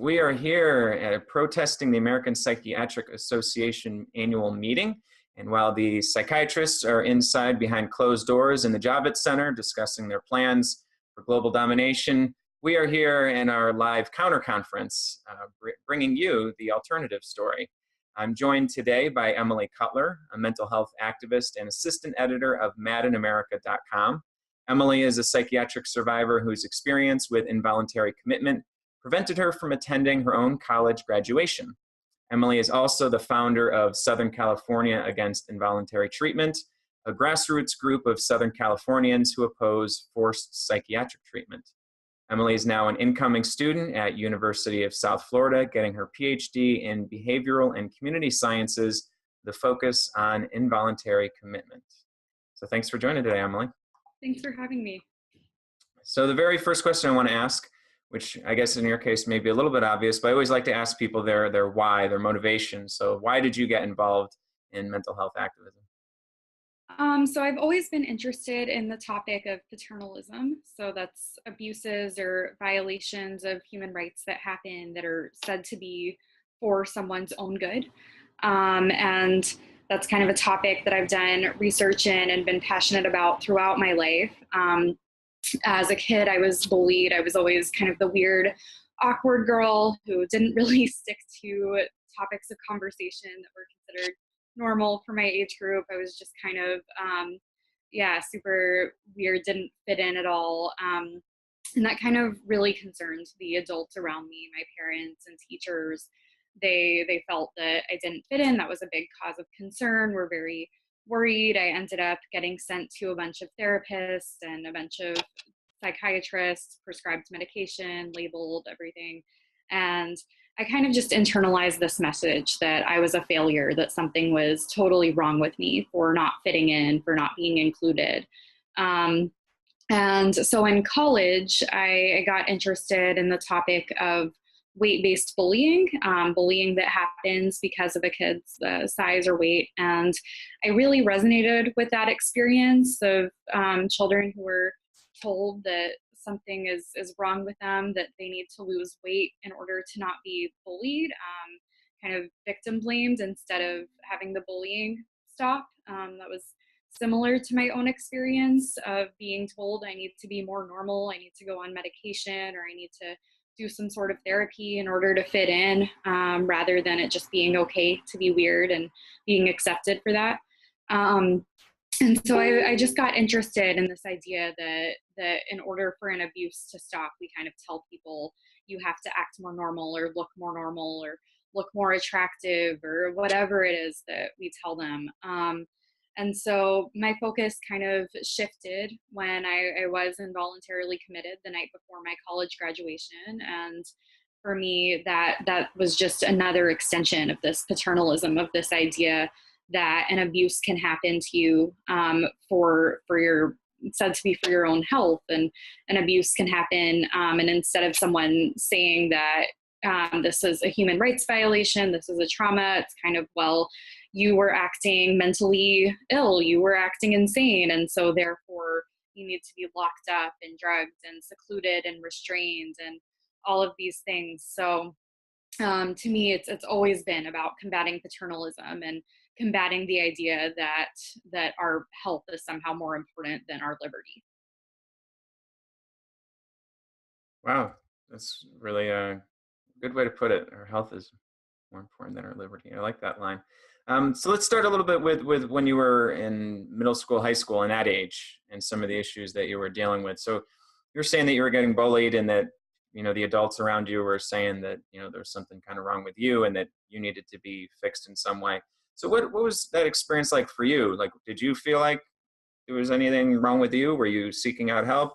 We are here protesting the American Psychiatric Association annual meeting. And while the psychiatrists are inside behind closed doors in the Javits Center discussing their plans for global domination, we are here in our live counter conference, bringing you the alternative story. I'm joined today by Emily Cutler, a mental health activist and assistant editor of madinamerica.com. Emily is a psychiatric survivor whose experience with involuntary commitment prevented her from attending her own college graduation. Emily is also the founder of Southern California Against Involuntary Treatment, a grassroots group of Southern Californians who oppose forced psychiatric treatment. Emily is now an incoming student at University of South Florida, getting her PhD in behavioral and community sciences, the focus on involuntary commitment. So thanks for joining today, Emily. Thanks for having me. So the very first question I want to ask, which I guess in your case may be a little bit obvious, but I always like to ask people their why, their motivation. So why did you get involved in mental health activism? So I've always been interested in the topic of paternalism. So that's abuses or violations of human rights that happen that are said to be for someone's own good. And that's kind of a topic that I've done research in and been passionate about throughout my life. As a kid, I was bullied. I was always kind of the weird, awkward girl who didn't really stick to topics of conversation that were considered normal for my age group. I was just kind of, super weird, didn't fit in at all. And that kind of really concerned the adults around me, my parents and teachers. They felt that I didn't fit in. That was a big cause of concern. We're very worried. I ended up getting sent to a bunch of therapists and a bunch of psychiatrists, prescribed medication, labeled everything. And I kind of just internalized this message that I was a failure, that something was totally wrong with me for not fitting in, for not being included. And so in college, I got interested in the topic of weight-based bullying, bullying that happens because of a kid's size or weight. And I really resonated with that experience of children who were told that something is wrong with them, that they need to lose weight in order to not be bullied, kind of victim blamed instead of having the bullying stop. That was similar to my own experience of being told I need to be more normal, I need to go on medication, or I need to do some sort of therapy in order to fit in, rather than it just being okay to be weird and being accepted for that. And so I just got interested in this idea that in order for an abuse to stop, we kind of tell people you have to act more normal or look more normal or look more attractive or whatever it is that we tell them. And so my focus kind of shifted when I was involuntarily committed the night before my college graduation. And for me, that was just another extension of this paternalism, of this idea that an abuse can happen to you for your, said to be for your own health, and an abuse can happen. And instead of someone saying that this is a human rights violation, this is a trauma, it's kind of, well, you were acting mentally ill, you were acting insane, and so therefore you need to be locked up and drugged and secluded and restrained and all of these things. So to me, it's always been about combating paternalism and combating the idea that our health is somehow more important than our liberty. Wow, that's really a good way to put it. Our health is more important than our liberty. I like that line. So let's start a little bit with when you were in middle school, high school, and that age, and some of the issues that you were dealing with. So you're saying that you were getting bullied, and that the adults around you were saying that there's something kind of wrong with you, and that you needed to be fixed in some way. So what was that experience like for you? Like, did you feel like there was anything wrong with you? Were you seeking out help?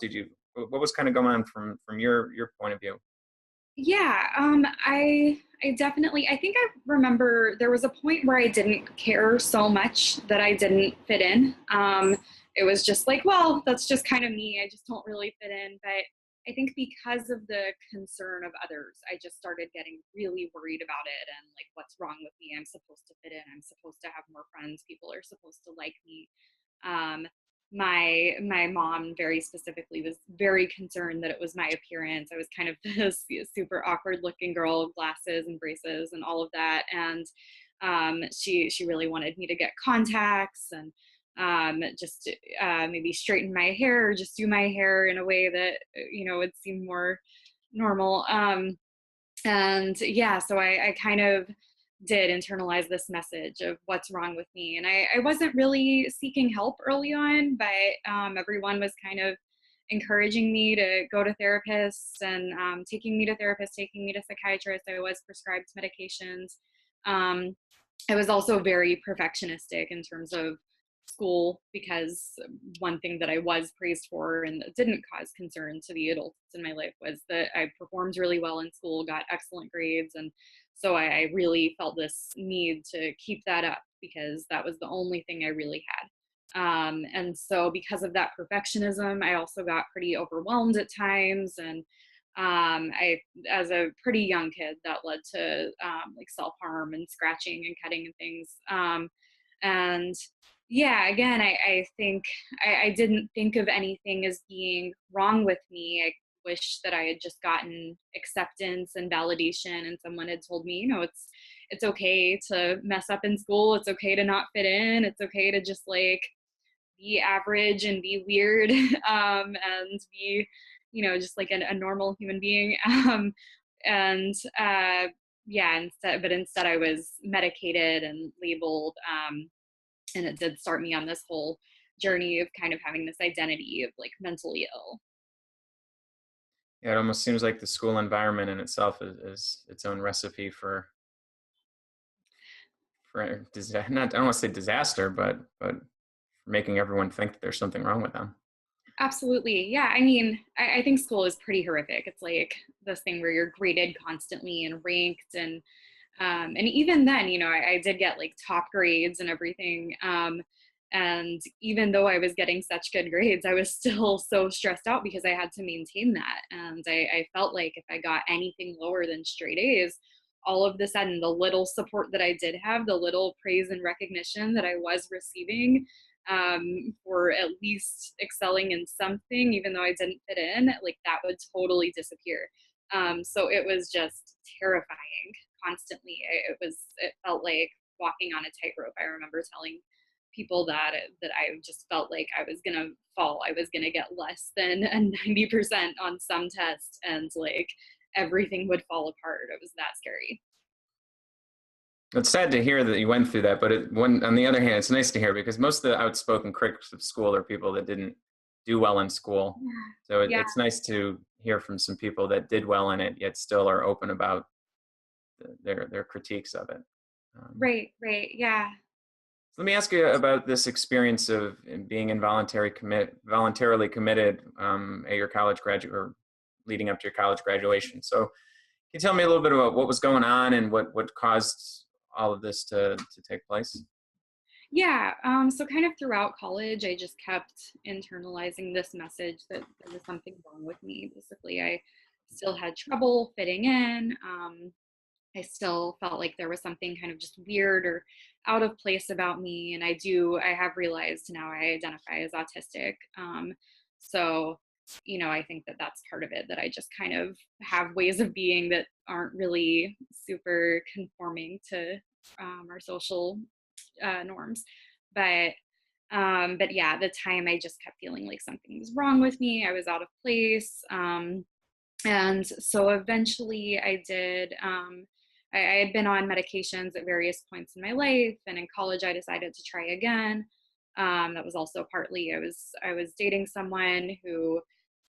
What was kind of going on from your point of view? Yeah, I definitely, I think I remember there was a point where I didn't care so much that I didn't fit in. It was just like, well, that's just kind of me. I just don't really fit in. But I think because of the concern of others, I just started getting really worried about it and like, what's wrong with me? I'm supposed to fit in. I'm supposed to have more friends. People are supposed to like me. my mom very specifically was very concerned that it was my appearance. I was kind of this super awkward looking girl, glasses and braces and all of that. And she really wanted me to get contacts and just maybe straighten my hair or just do my hair in a way that, would seem more normal. And yeah, so I kind of did internalize this message of what's wrong with me. And I wasn't really seeking help early on, but everyone was kind of encouraging me to go to therapists and taking me to therapists, taking me to psychiatrists. I was prescribed medications. Um, I was also very perfectionistic in terms of school, because one thing that I was praised for and that didn't cause concern to the adults in my life was that I performed really well in school, got excellent grades. And so I really felt this need to keep that up because that was the only thing I really had. And so because of that perfectionism, I also got pretty overwhelmed at times. And as a pretty young kid, that led to like self-harm and scratching and cutting and things. And yeah, again, I think I didn't think of anything as being wrong with me. I wish that I had just gotten acceptance and validation, and someone had told me, it's okay to mess up in school. It's okay to not fit in. It's okay to just like be average and be weird, and be, just like a normal human being. And yeah, instead I was medicated and labeled. And it did start me on this whole journey of kind of having this identity of like mentally ill. Yeah, it almost seems like the school environment in itself is its own recipe for not, I don't want to say disaster, but making everyone think that there's something wrong with them. Absolutely. Yeah. I mean, I think school is pretty horrific. It's like this thing where you're graded constantly and ranked. And even then, I did get like top grades and everything. And even though I was getting such good grades, I was still so stressed out because I had to maintain that. And I felt like if I got anything lower than straight A's, all of the sudden, the little support that I did have, the little praise and recognition that I was receiving, for at least excelling in something, even though I didn't fit in, like that would totally disappear. So it was just terrifying constantly. It felt like walking on a tightrope. I remember telling people that I just felt like I was gonna fall. I was gonna get less than a 90% on some test, and like everything would fall apart. It was that scary. It's sad to hear that you went through that, but on the other hand, it's nice to hear because most of the outspoken critics of school are people that didn't do well in school. So Yeah. it's nice to hear from some people that did well in it, yet still are open about their critiques of it. Right. Right. Yeah. So let me ask you about this experience of being voluntarily committed at your college graduate or leading up to your college graduation. So can you tell me a little bit about what was going on and what caused all of this to take place? Yeah. So kind of throughout college, I just kept internalizing this message that there was something wrong with me. Basically, I still had trouble fitting in. I still felt like there was something kind of just weird or out of place about me. And I have realized now I identify as autistic. So, I think that that's part of it, that I just kind of have ways of being that aren't really super conforming to our social norms. But but yeah, at the time I just kept feeling like something was wrong with me. I was out of place. And so eventually I did, I had been on medications at various points in my life. And in college, I decided to try again. That was also partly, I was dating someone who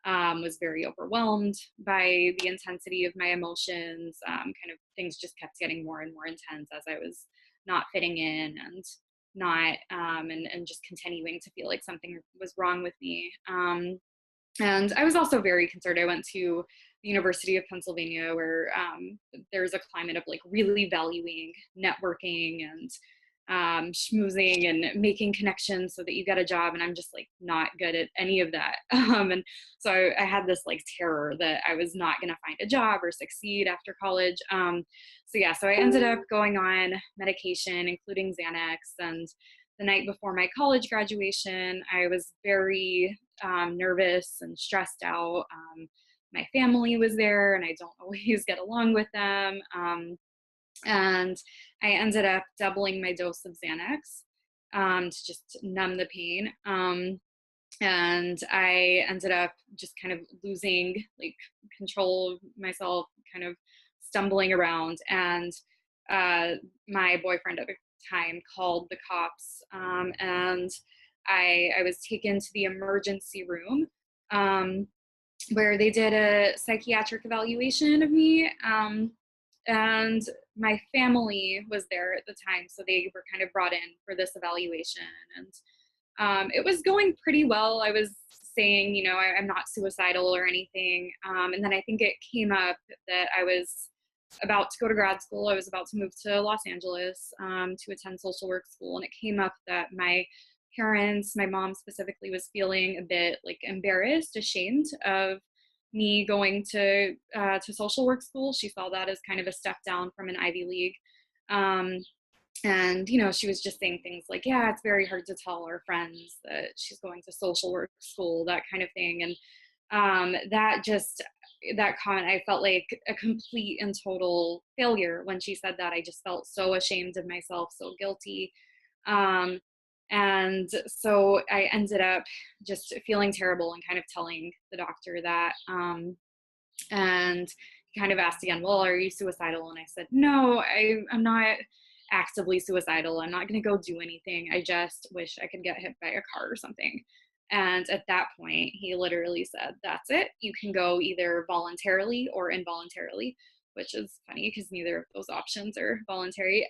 was very overwhelmed by the intensity of my emotions. Kind of things just kept getting more and more intense as I was not fitting in and not, and just continuing to feel like something was wrong with me. And I was also very concerned. I went to the University of Pennsylvania, where there's a climate of like really valuing networking and schmoozing and making connections so that you get a job. And I'm just like not good at any of that. And so I had this like terror that I was not going to find a job or succeed after college. So I ended up going on medication, including Xanax, and the night before my college graduation, I was very nervous and stressed out. My family was there, and I don't always get along with them. And I ended up doubling my dose of Xanax to just numb the pain. And I ended up just kind of losing like control of myself, kind of stumbling around. And my boyfriend at the time called the cops, and I was taken to the emergency room, where they did a psychiatric evaluation of me. And my family was there at the time, so they were kind of brought in for this evaluation. And it was going pretty well. I was saying, you know, I'm not suicidal or anything. And then I think it came up that I was about to go to grad school. I was about to move to Los Angeles to attend social work school. And it came up that my parents, my mom specifically, was feeling a bit like embarrassed, ashamed of me going to social work school. She saw that as kind of a step down from an Ivy League. And, you know, she was just saying things like, yeah, it's very hard to tell our friends that she's going to social work school, that kind of thing. And that comment, I felt like a complete and total failure when she said that. I just felt so ashamed of myself, so guilty. And so I ended up just feeling terrible and kind of telling the doctor that. And he kind of asked again, well, are you suicidal? And I said, no, I'm not actively suicidal. I'm not going to go do anything. I just wish I could get hit by a car or something. And at that point, he literally said, that's it. You can go either voluntarily or involuntarily, which is funny because neither of those options are voluntary.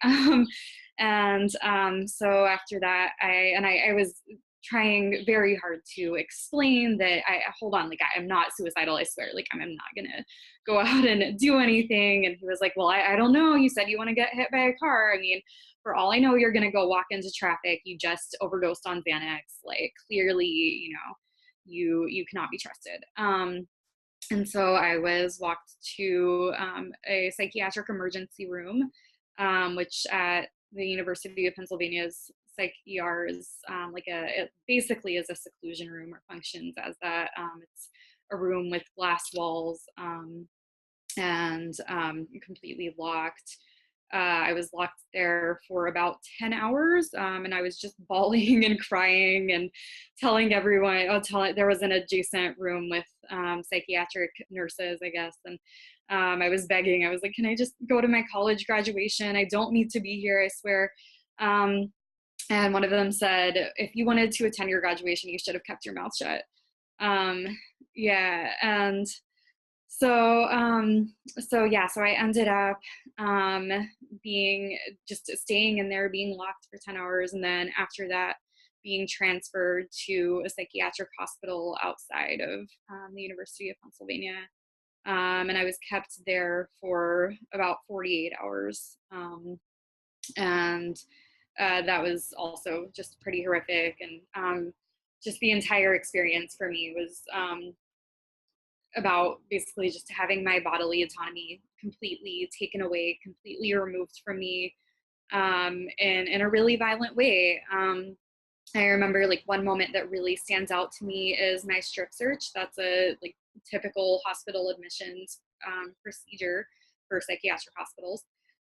So after that, I was trying very hard to explain that hold on, like, I'm not suicidal, I swear, like, I'm not gonna go out and do anything. And he was like, well, I don't know, you said you want to get hit by a car. I mean, for all I know, you're gonna go walk into traffic. You just overdosed on Xanax. Like, clearly, you know, you cannot be trusted. And so I was walked to a psychiatric emergency room, which at the University of Pennsylvania's Psych ER is it basically is a seclusion room, or functions as that. It's a room with glass walls and completely locked. I was locked there for about 10 hours, and I was just bawling and crying and telling everyone, there was an adjacent room with psychiatric nurses, I guess, and I was begging. I was like, can I just go to my college graduation? I don't need to be here, I swear. And one of them said, if you wanted to attend your graduation, you should have kept your mouth shut. Yeah, and so I ended up staying in there, being locked for 10 hours. And then after that, being transferred to a psychiatric hospital outside of the University of Pennsylvania. And I was kept there for about 48 hours. That was also just pretty horrific. And just the entire experience for me was about basically just having my bodily autonomy completely taken away, completely removed from me, in a really violent way. I remember, like, one moment that really stands out to me is my strip search. That's a typical hospital admissions procedure for psychiatric hospitals.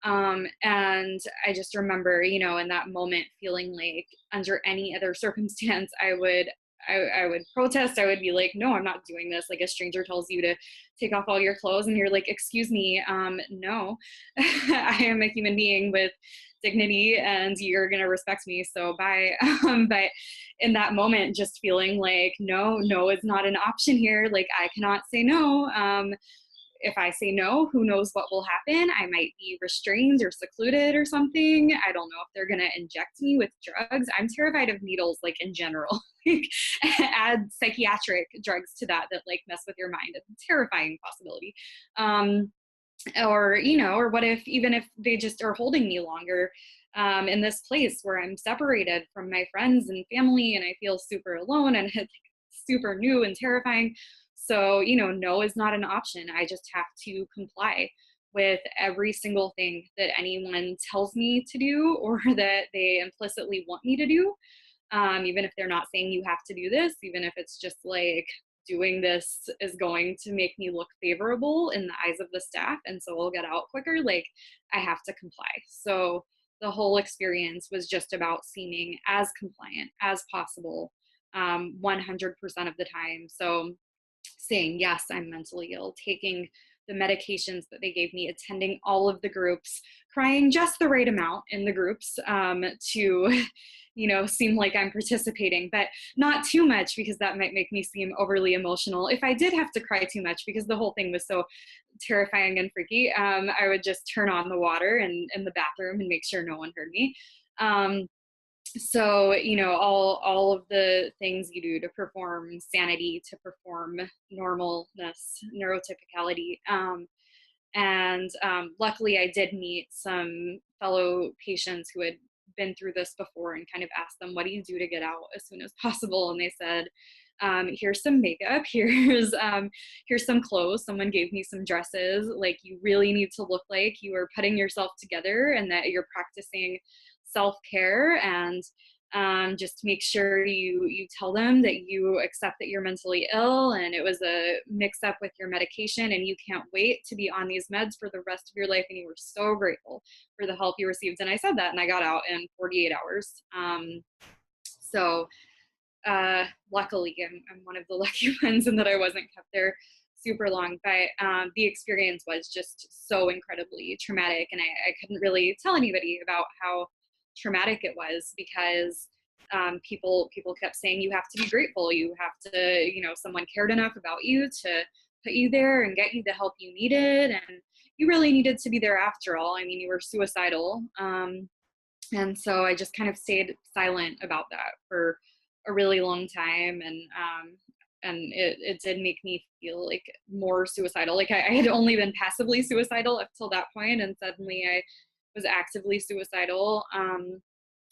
And I just remember, you know, in that moment feeling like under any other circumstance, I would protest. I would be like, no, I'm not doing this. Like, a stranger tells you to take off all your clothes and you're like, excuse me, no, I am a human being with dignity and you're going to respect me. So bye. But in that moment, just feeling like, no is not an option here. Like, I cannot say no. If I say no, who knows what will happen? I might be restrained or secluded or something. I don't know if they're going to inject me with drugs. I'm terrified of needles, like, in general. Add psychiatric drugs to that like mess with your mind. It's a terrifying possibility. Or, you know, or what if, even if they just are holding me longer in this place where I'm separated from my friends and family and I feel super alone and it's super new and terrifying. So, you know, no is not an option. I just have to comply with every single thing that anyone tells me to do or that they implicitly want me to do. Even if they're not saying you have to do this, even if it's just like doing this is going to make me look favorable in the eyes of the staff and so I'll get out quicker, like I have to comply. So the whole experience was just about seeming as compliant as possible, 100% of the time. So saying, yes, I'm mentally ill, taking the medications that they gave me, attending all of the groups, crying just the right amount in the groups to, seem like I'm participating, but not too much because that might make me seem overly emotional. If I did have to cry too much because the whole thing was so terrifying and freaky, I would just turn on the water in the bathroom and make sure no one heard me. So, all of the things you do to perform sanity, to perform normalness, neurotypicality. And luckily I did meet some fellow patients who had been through this before and kind of asked them, what do you do to get out as soon as possible? And they said, here's some makeup, here's some clothes, someone gave me some dresses, like you really need to look like you are putting yourself together and that you're practicing self-care, and just make sure you tell them that you accept that you're mentally ill and it was a mix up with your medication and you can't wait to be on these meds for the rest of your life and you were so grateful for the help you received. And I said that and I got out in 48 hours. Luckily I'm one of the lucky ones in that I wasn't kept there super long, but the experience was just so incredibly traumatic and I couldn't really tell anybody about how traumatic it was because people kept saying you have to be grateful, you have to, someone cared enough about you to put you there and get you the help you needed, and you really needed to be there after all. I mean, you were suicidal, and so I just kind of stayed silent about that for a really long time, and it did make me feel like more suicidal. Like I had only been passively suicidal up till that point, and suddenly I was actively suicidal,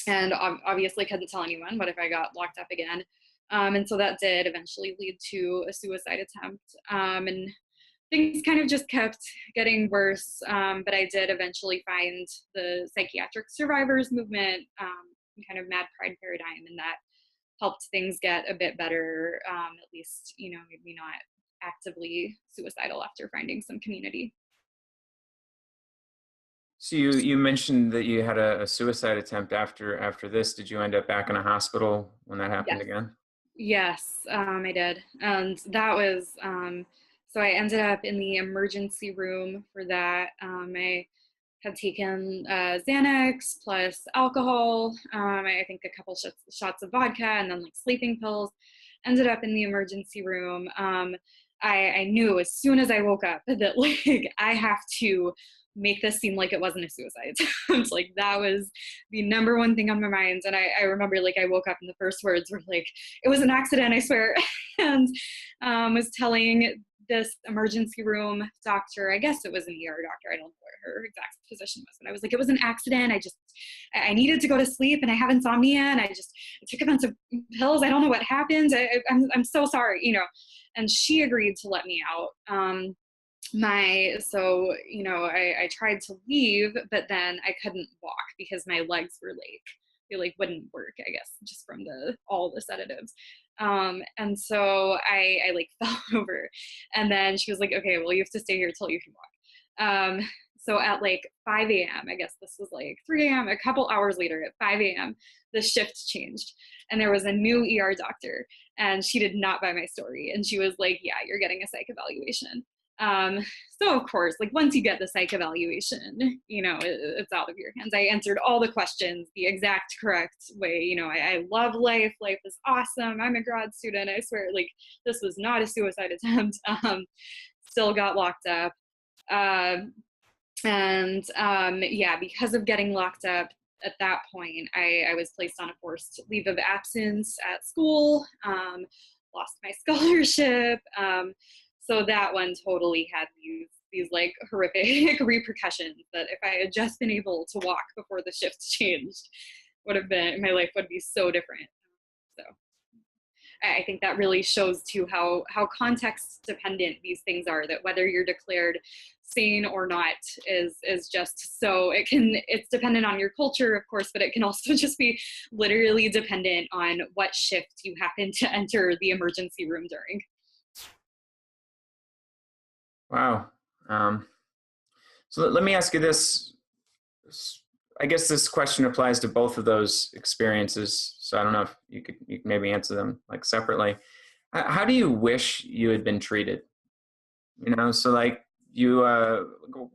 and obviously couldn't tell anyone. What if I got locked up again? And so that did eventually lead to a suicide attempt, and things kind of just kept getting worse. But I did eventually find the psychiatric survivors movement, kind of mad pride paradigm, and that helped things get a bit better, at least, made me not actively suicidal after finding some community. So you mentioned that you had a suicide attempt after this. Did you end up back in a hospital when that happened again? Yes, I did. And that was, so I ended up in the emergency room for that. I had taken Xanax plus alcohol, I think a couple shots of vodka and then like sleeping pills, ended up in the emergency room. I knew as soon as I woke up that like I have to make this seem like it wasn't a suicide attempt. Like that was the number one thing on my mind. And I remember like I woke up and the first words were like, it was an accident, I swear. And was telling this emergency room doctor, I guess it was an ER doctor, I don't know what her exact position was, but I was like, it was an accident. I needed to go to sleep and I have insomnia and I took a bunch of pills. I don't know what happened. I'm so sorry, and she agreed to let me out. I tried to leave, but then I couldn't walk because my legs were they wouldn't work, I guess, just from all the sedatives. And so I fell over, and then she was like, okay, well, you have to stay here till you can walk. So at 5 a.m., I guess this was 3 a.m., a couple hours later at 5 a.m., the shift changed and there was a new ER doctor and she did not buy my story. And she was like, yeah, you're getting a psych evaluation. So of course, once you get the psych evaluation, it's out of your hands. I answered all the questions the exact correct way. I love life. Life is awesome. I'm a grad student. I swear, this was not a suicide attempt. Still got locked up. Because of getting locked up at that point, I was placed on a forced leave of absence at school, lost my scholarship. So that one totally had these horrific repercussions that if I had just been able to walk before the shift changed, my life would be so different. So I think that really shows too how context dependent these things are, that whether you're declared sane or not is just so it's dependent on your culture, of course, but it can also just be literally dependent on what shift you happen to enter the emergency room during. Wow. So let me ask you this. I guess this question applies to both of those experiences. So I don't know if you could maybe answer them like separately. How do you wish you had been treated? You know, so like you,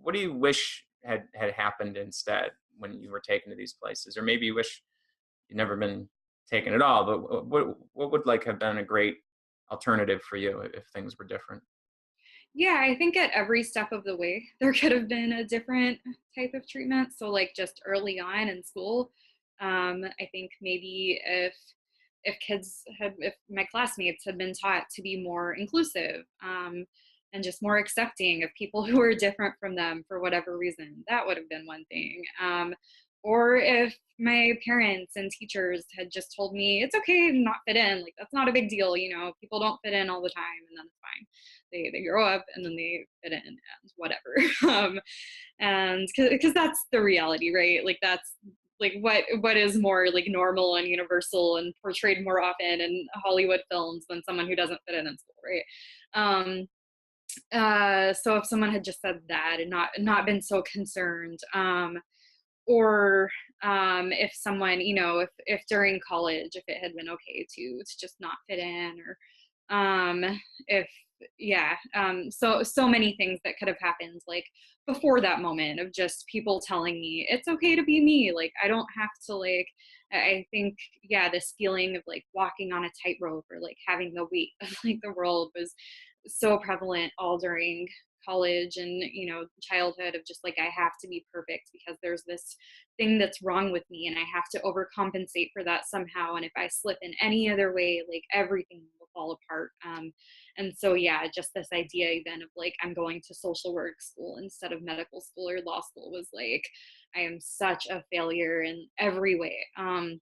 what do you wish had happened instead when you were taken to these places? Or maybe you wish you'd never been taken at all, but what would like have been a great alternative for you if things were different? Yeah, I think at every step of the way, there could have been a different type of treatment. So, like just early on in school, I think maybe if my classmates had been taught to be more inclusive, and just more accepting of people who are different from them for whatever reason, that would have been one thing. Or if my parents and teachers had just told me it's okay to not fit in, like that's not a big deal, people don't fit in all the time, and then it's fine. They grow up and then they fit in and whatever. And because that's the reality, right? Like that's like what is more like normal and universal and portrayed more often in Hollywood films than someone who doesn't fit in school, right? So if someone had just said that and not been so concerned, or if someone, if during college, if it had been okay to just not fit in, or if yeah, so many things that could have happened, like before that moment of just people telling me it's okay to be me, like I don't have to, like I think, yeah, this feeling of like walking on a tightrope or like having the weight of like the world was so prevalent all during college and childhood, of just like I have to be perfect because there's this thing that's wrong with me and I have to overcompensate for that somehow, and if I slip in any other way, like everything will fall apart. And so yeah, just this idea even of like I'm going to social work school instead of medical school or law school was like I am such a failure in every way. And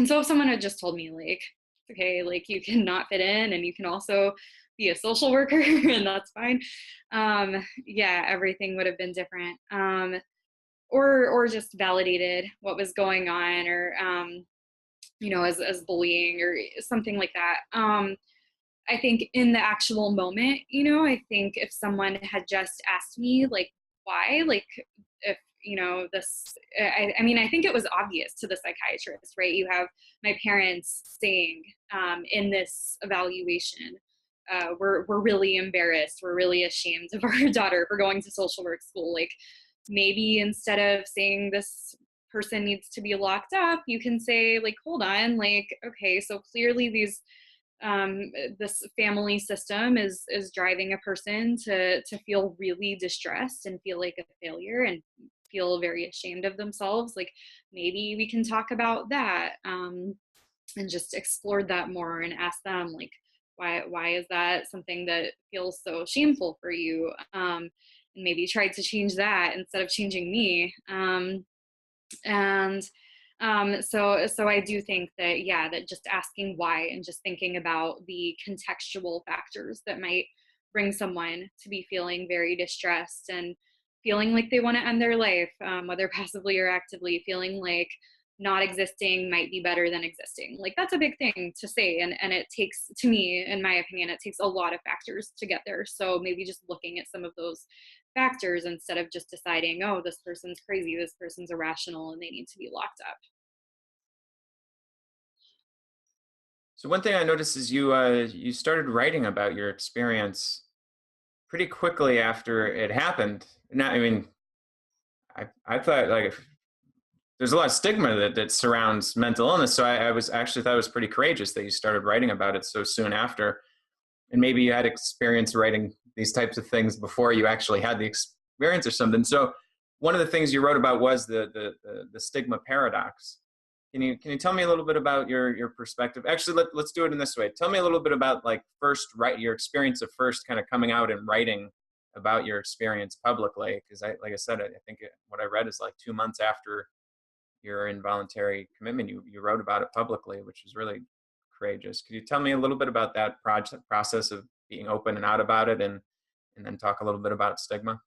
so if someone had just told me like, okay, like you can not fit in and you can also be a social worker and that's fine, yeah, everything would have been different. Or just validated what was going on, or as bullying or something like that. I think in the actual moment, I think if someone had just asked me like why, like if this, I mean, I think it was obvious to the psychiatrist, right? You have my parents saying, in this evaluation, we're really embarrassed, we're really ashamed of our daughter for going to social work school. Like maybe instead of saying this person needs to be locked up, you can say like, hold on, like, okay, so clearly this family system is driving a person to feel really distressed and feel like a failure and feel very ashamed of themselves. Like maybe we can talk about that, and just explore that more and ask them like why is that something that feels so shameful for you, and maybe try to change that instead of changing me. And so I do think that, yeah, that just asking why and just thinking about the contextual factors that might bring someone to be feeling very distressed and feeling like they want to end their life, whether passively or actively, feeling like not existing might be better than existing. Like that's a big thing to say. And it takes, to me, in my opinion, it takes a lot of factors to get there. So maybe just looking at some of those factors instead of just deciding, oh, this person's crazy, this person's irrational, and they need to be locked up. So one thing I noticed is you started writing about your experience pretty quickly after it happened. Now, I mean, I thought like there's a lot of stigma that surrounds mental illness. So I was actually thought it was pretty courageous that you started writing about it so soon after. And maybe you had experience writing these types of things before you actually had the experience or something. So one of the things you wrote about was the stigma paradox. Can you tell me a little bit about your perspective? Actually, let's do it in this way. Tell me a little bit about like your experience of first kind of coming out and writing about your experience publicly. Because like I said, I think what I read is like 2 months after your involuntary commitment, you wrote about it publicly, which is really courageous. Could you tell me a little bit about that process of being open and out about it, and then talk a little bit about stigma?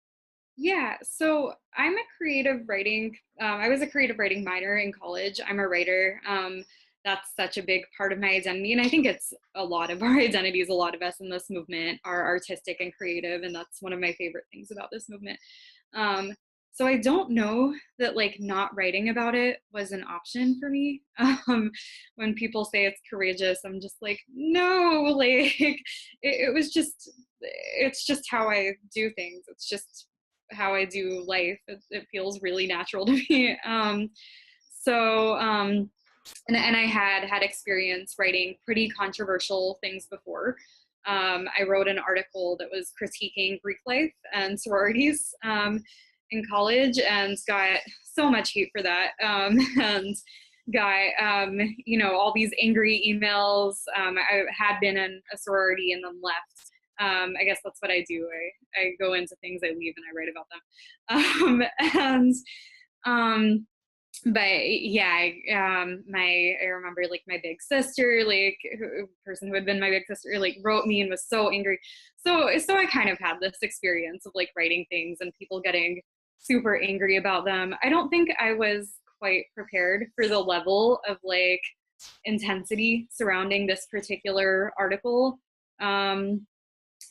Yeah, so I'm a creative writing, I was a creative writing minor in college. I'm a writer. That's such a big part of my identity. And I think it's a lot of our identities. A lot of us in this movement are artistic and creative. And that's one of my favorite things about this movement. Um, so I don't know that like not writing about it was an option for me. When people say it's courageous, I'm just like, no, like it was just, it's just how I do things. It's just how I do life. It feels really natural to me. So, and I had experience writing pretty controversial things before. I wrote an article that was critiquing Greek life and sororities in college, and got so much hate for that, and got all these angry emails. I had been in a sorority and then left. I guess that's what I do. I go into things, I leave, and I write about them. And but yeah, I remember like my big sister, like person who had been my big sister, like wrote me and was so angry. So I kind of had this experience of like writing things and people getting super angry about them. I don't think I was quite prepared for the level of like intensity surrounding this particular article.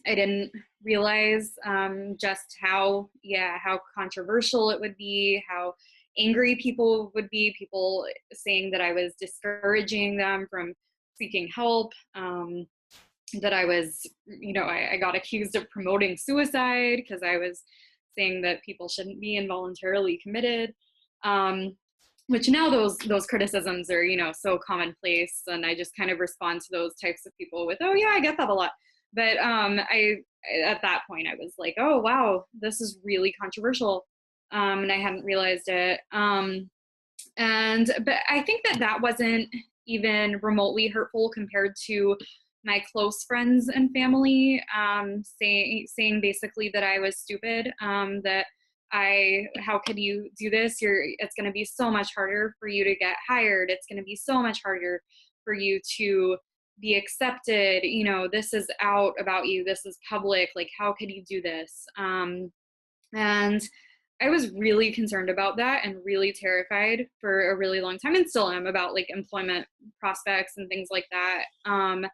I didn't realize just how controversial it would be, how angry people would be, people saying that I was discouraging them from seeking help, that I was, I got accused of promoting suicide because I was saying that people shouldn't be involuntarily committed. Which now those criticisms are, so commonplace, and I just kind of respond to those types of people with, oh yeah, I get that a lot. But I at that point I was like, oh wow, this is really controversial, and I hadn't realized it. But I think that wasn't even remotely hurtful compared to my close friends and family saying basically that I was stupid, that how could you do this? It's going to be so much harder for you to get hired. It's going to be so much harder for you to be accepted. This is out about you. This is public. Like, how could you do this? And I was really concerned about that and really terrified for a really long time, and still am, about like employment prospects and things like that. And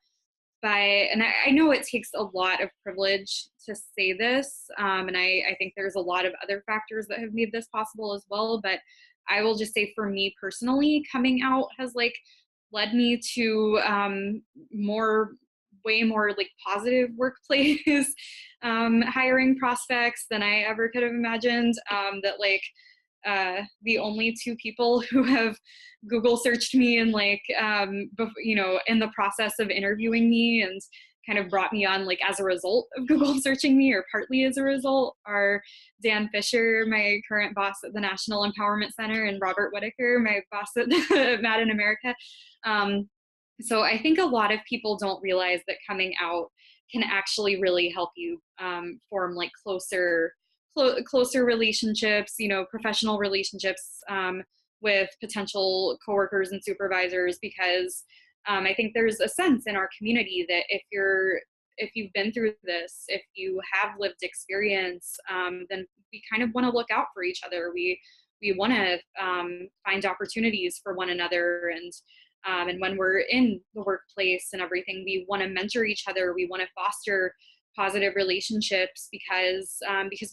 I know it takes a lot of privilege to say this, and I think there's a lot of other factors that have made this possible as well. But I will just say, for me personally, coming out has like led me to way more like positive workplace hiring prospects than I ever could have imagined. That like the only two people who have Google searched me and like, in the process of interviewing me and kind of brought me on like as a result of Google searching me, or partly as a result, are Dan Fisher, my current boss at the National Empowerment Center, and Robert Whitaker, my boss at Mad in America. So I think a lot of people don't realize that coming out can actually really help you form like closer relationships, professional relationships with potential coworkers and supervisors, because I think there's a sense in our community that if you've been through this, if you have lived experience, then we kind of want to look out for each other. We want to find opportunities for one another, and when we're in the workplace and everything, we want to mentor each other. We want to foster positive relationships because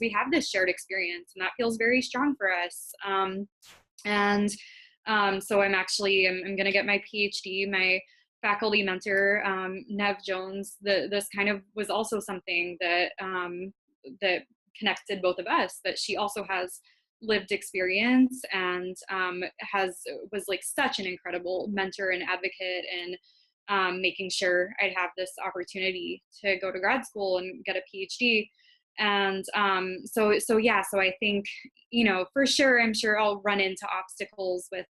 we have this shared experience, and that feels very strong for us. So I'm going to get my PhD. My faculty mentor, Nev Jones, this kind of was also something that connected both of us, that she also has lived experience and was like such an incredible mentor and advocate, and making sure I'd have this opportunity to go to grad school and get a PhD. And so I think, for sure, I'm sure I'll run into obstacles with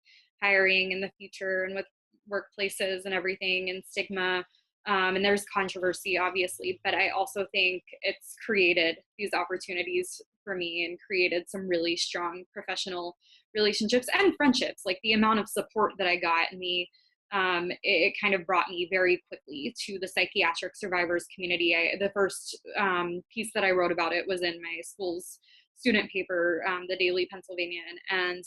hiring in the future and with workplaces and everything, and stigma. And there's controversy, obviously, but I also think it's created these opportunities for me and created some really strong professional relationships and friendships. Like the amount of support that I got in it kind of brought me very quickly to the psychiatric survivors community. The first piece that I wrote about it was in my school's student paper, the Daily Pennsylvanian, and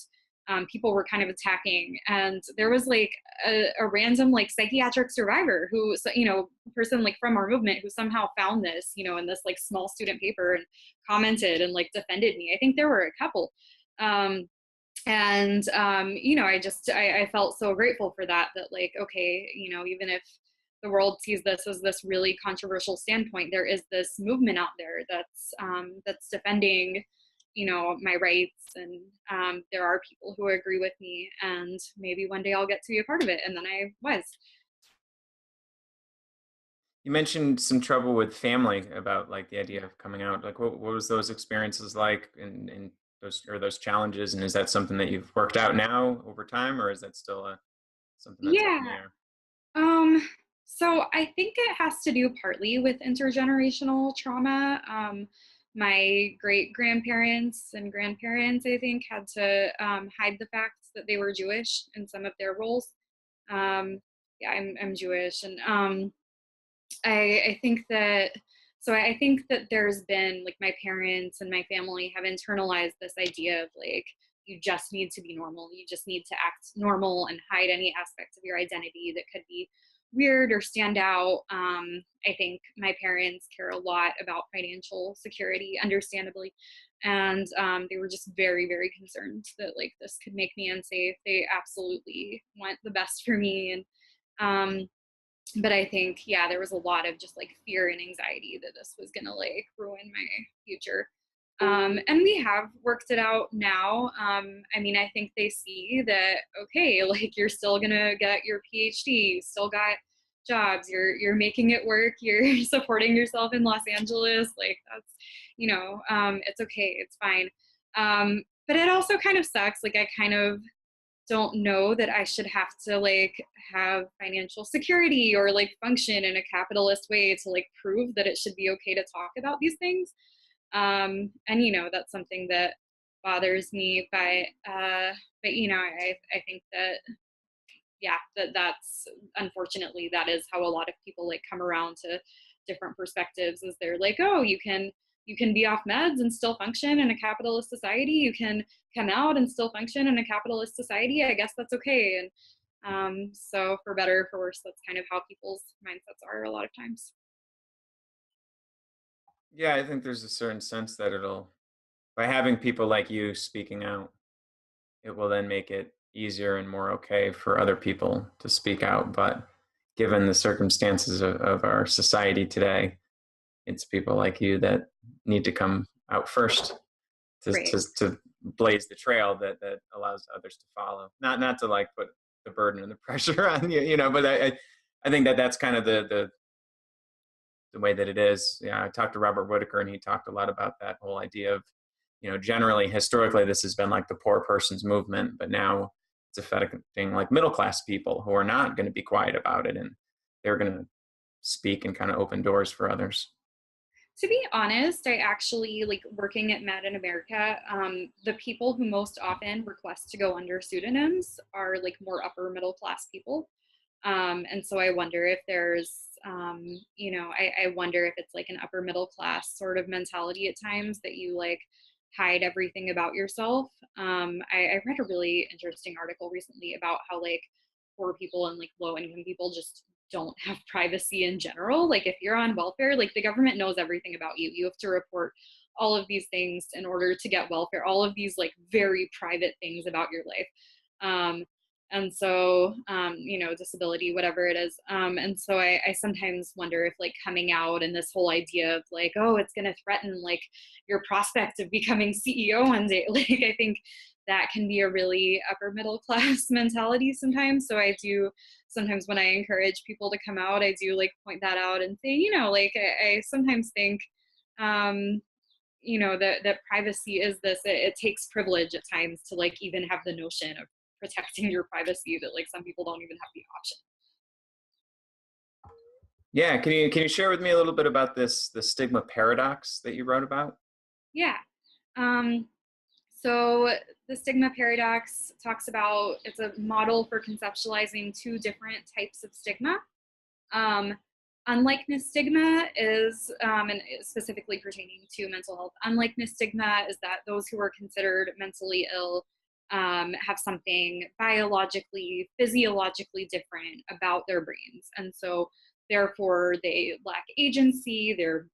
people were kind of attacking. And there was like a random like psychiatric survivor who, you know, person like from our movement who somehow found this, you know, in this like small student paper and commented and like defended me. I think there were a couple. You know, I felt so grateful for that, like, okay, you know, even if the world sees this as this really controversial standpoint, there is this movement out there that's defending, you know, my rights, and there are people who agree with me, and maybe one day I'll get to be a part of it. And then I was. You mentioned some trouble with family about like the idea of coming out. Like, what was those experiences like, and those challenges? And is that something that you've worked out now over time, or is that still something that's up in the Yeah. air? So I think it has to do partly with intergenerational trauma. My great grandparents and grandparents, I think, had to hide the fact that they were Jewish in some of their roles. Yeah, I'm Jewish, and I think that, so I think that there's been like my parents and my family have internalized this idea of like, you just need to be normal. You just need to act normal and hide any aspects of your identity that could be weird or stand out. I think my parents care a lot about financial security, understandably. And they were just very, very concerned that like this could make me unsafe. They absolutely want the best for me. And but I think, yeah, there was a lot of just like fear and anxiety that this was gonna like ruin my future. And we have worked it out now. I mean, I think they see that, okay, like you're still gonna get your PhD, you still got jobs, you're making it work, you're supporting yourself in Los Angeles, like that's, you know, it's okay, it's fine. But it also kind of sucks. Like I kind of don't know that I should have to like have financial security or like function in a capitalist way to like prove that it should be okay to talk about these things. And you know, that's something that bothers me, but you know, I think that, yeah, that's unfortunately that is how a lot of people like come around to different perspectives, is they're like, oh, you can be off meds and still function in a capitalist society, you can come out and still function in a capitalist society, I guess that's okay. And so for better or for worse, that's kind of how people's mindsets are a lot of times. Yeah, I think there's a certain sense that by having people like you speaking out, it will then make it easier and more okay for other people to speak out. But given the circumstances of our society today, it's people like you that need to come out first Right. to blaze the trail that allows others to follow. Not to like put the burden and the pressure on you, you know, but I think that's kind of the way that it is. Yeah, I talked to Robert Whitaker, and he talked a lot about that whole idea of, you know, generally historically this has been like the poor person's movement, but now it's affecting like middle class people who are not going to be quiet about it, and they're going to speak and kind of open doors for others. To be honest, I actually like working at Mad in America. The people who most often request to go under pseudonyms are like more upper middle class people. And so I wonder if there's, you know, I wonder if it's like an upper middle class sort of mentality at times that you like hide everything about yourself. I read a really interesting article recently about how like poor people and like low income people just don't have privacy in general. Like if you're on welfare, like the government knows everything about you. You have to report all of these things in order to get welfare, all of these like very private things about your life. And so, you know, disability, whatever it is. And so I sometimes wonder if like coming out and this whole idea of like, oh, it's going to threaten like your prospect of becoming CEO one day. Like, I think that can be a really upper middle class mentality sometimes. So I do sometimes when I encourage people to come out, I do like point that out and say, you know, like I sometimes think, you know, that privacy is this, it takes privilege at times to like even have the notion of protecting your privacy, that like some people don't even have the option. Yeah, can you share with me a little bit about the stigma paradox that you wrote about? Yeah. Um, so the stigma paradox talks about, it's a model for conceptualizing two different types of stigma. Um, unlikeness stigma is, and specifically pertaining to mental health, unlikeness stigma is that those who are considered mentally ill have something biologically, physiologically different about their brains. And so therefore they lack agency, they're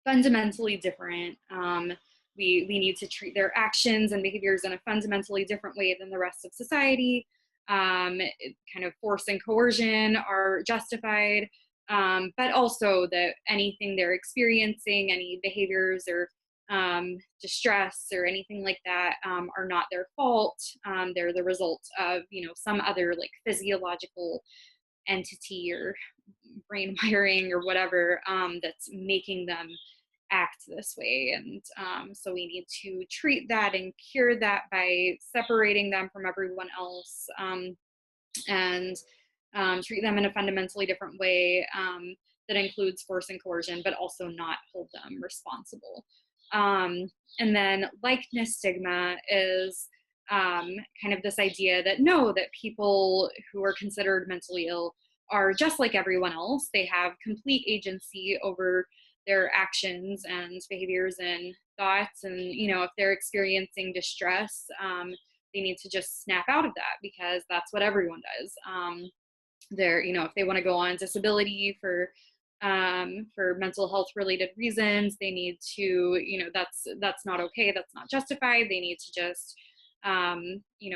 fundamentally different. We need to treat their actions and behaviors in a fundamentally different way than the rest of society. Kind of force and coercion are justified, but also that anything they're experiencing, any behaviors or distress or anything like that are not their fault. They're the result of, some other like physiological entity or brain wiring or whatever that's making them act this way. And so we need to treat that and cure that by separating them from everyone else, and treat them in a fundamentally different way that includes force and coercion, but also not hold them responsible. And then likeness stigma is kind of this idea that that people who are considered mentally ill are just like everyone else. They have complete agency over their actions and behaviors and thoughts. And, if they're experiencing distress, they need to just snap out of that because that's what everyone does. If they want to go on disability for mental health related reasons, they need to, that's not okay. That's not justified. They need to just,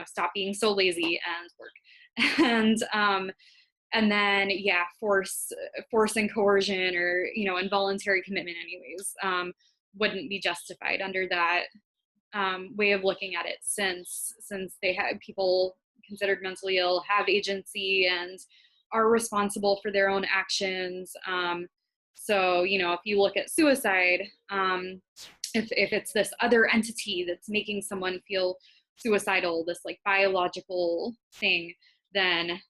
stop being so lazy and work. And then, force and coercion or, involuntary commitment anyways, wouldn't be justified under that way of looking at it, since they have people considered mentally ill have agency and are responsible for their own actions. So, if you look at suicide, if it's this other entity that's making someone feel suicidal, this like biological thing, then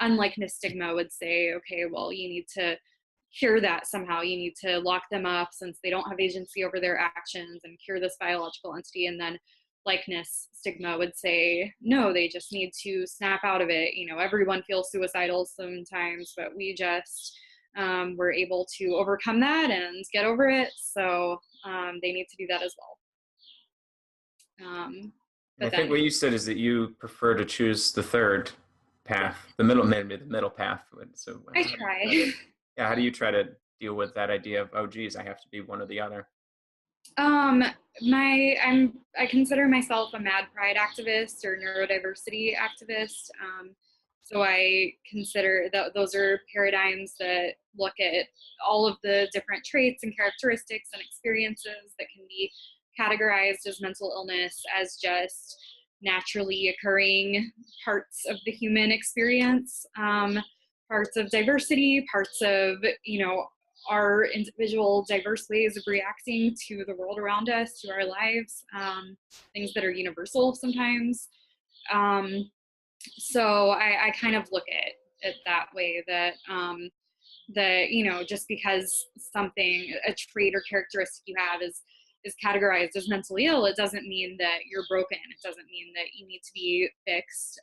unlikeness stigma would say, okay, well, you need to cure that somehow. You need to lock them up since they don't have agency over their actions and cure this biological entity. And then likeness stigma would say, no, they just need to snap out of it. Everyone feels suicidal sometimes, but we just were able to overcome that and get over it. So they need to do that as well. I think what you said is that you prefer to choose the third path, the middle path. So I try. How do you try to deal with that idea of, oh geez, I have to be one or the other? I consider myself a mad pride activist or neurodiversity activist. So I consider that those are paradigms that look at all of the different traits and characteristics and experiences that can be categorized as mental illness as just naturally occurring parts of the human experience, parts of diversity, parts of, our individual diverse ways of reacting to the world around us, to our lives, things that are universal sometimes. So I kind of look at it that way, that just because something, a trait or characteristic you have is categorized as mentally ill, it doesn't mean that you're broken. It doesn't mean that you need to be fixed.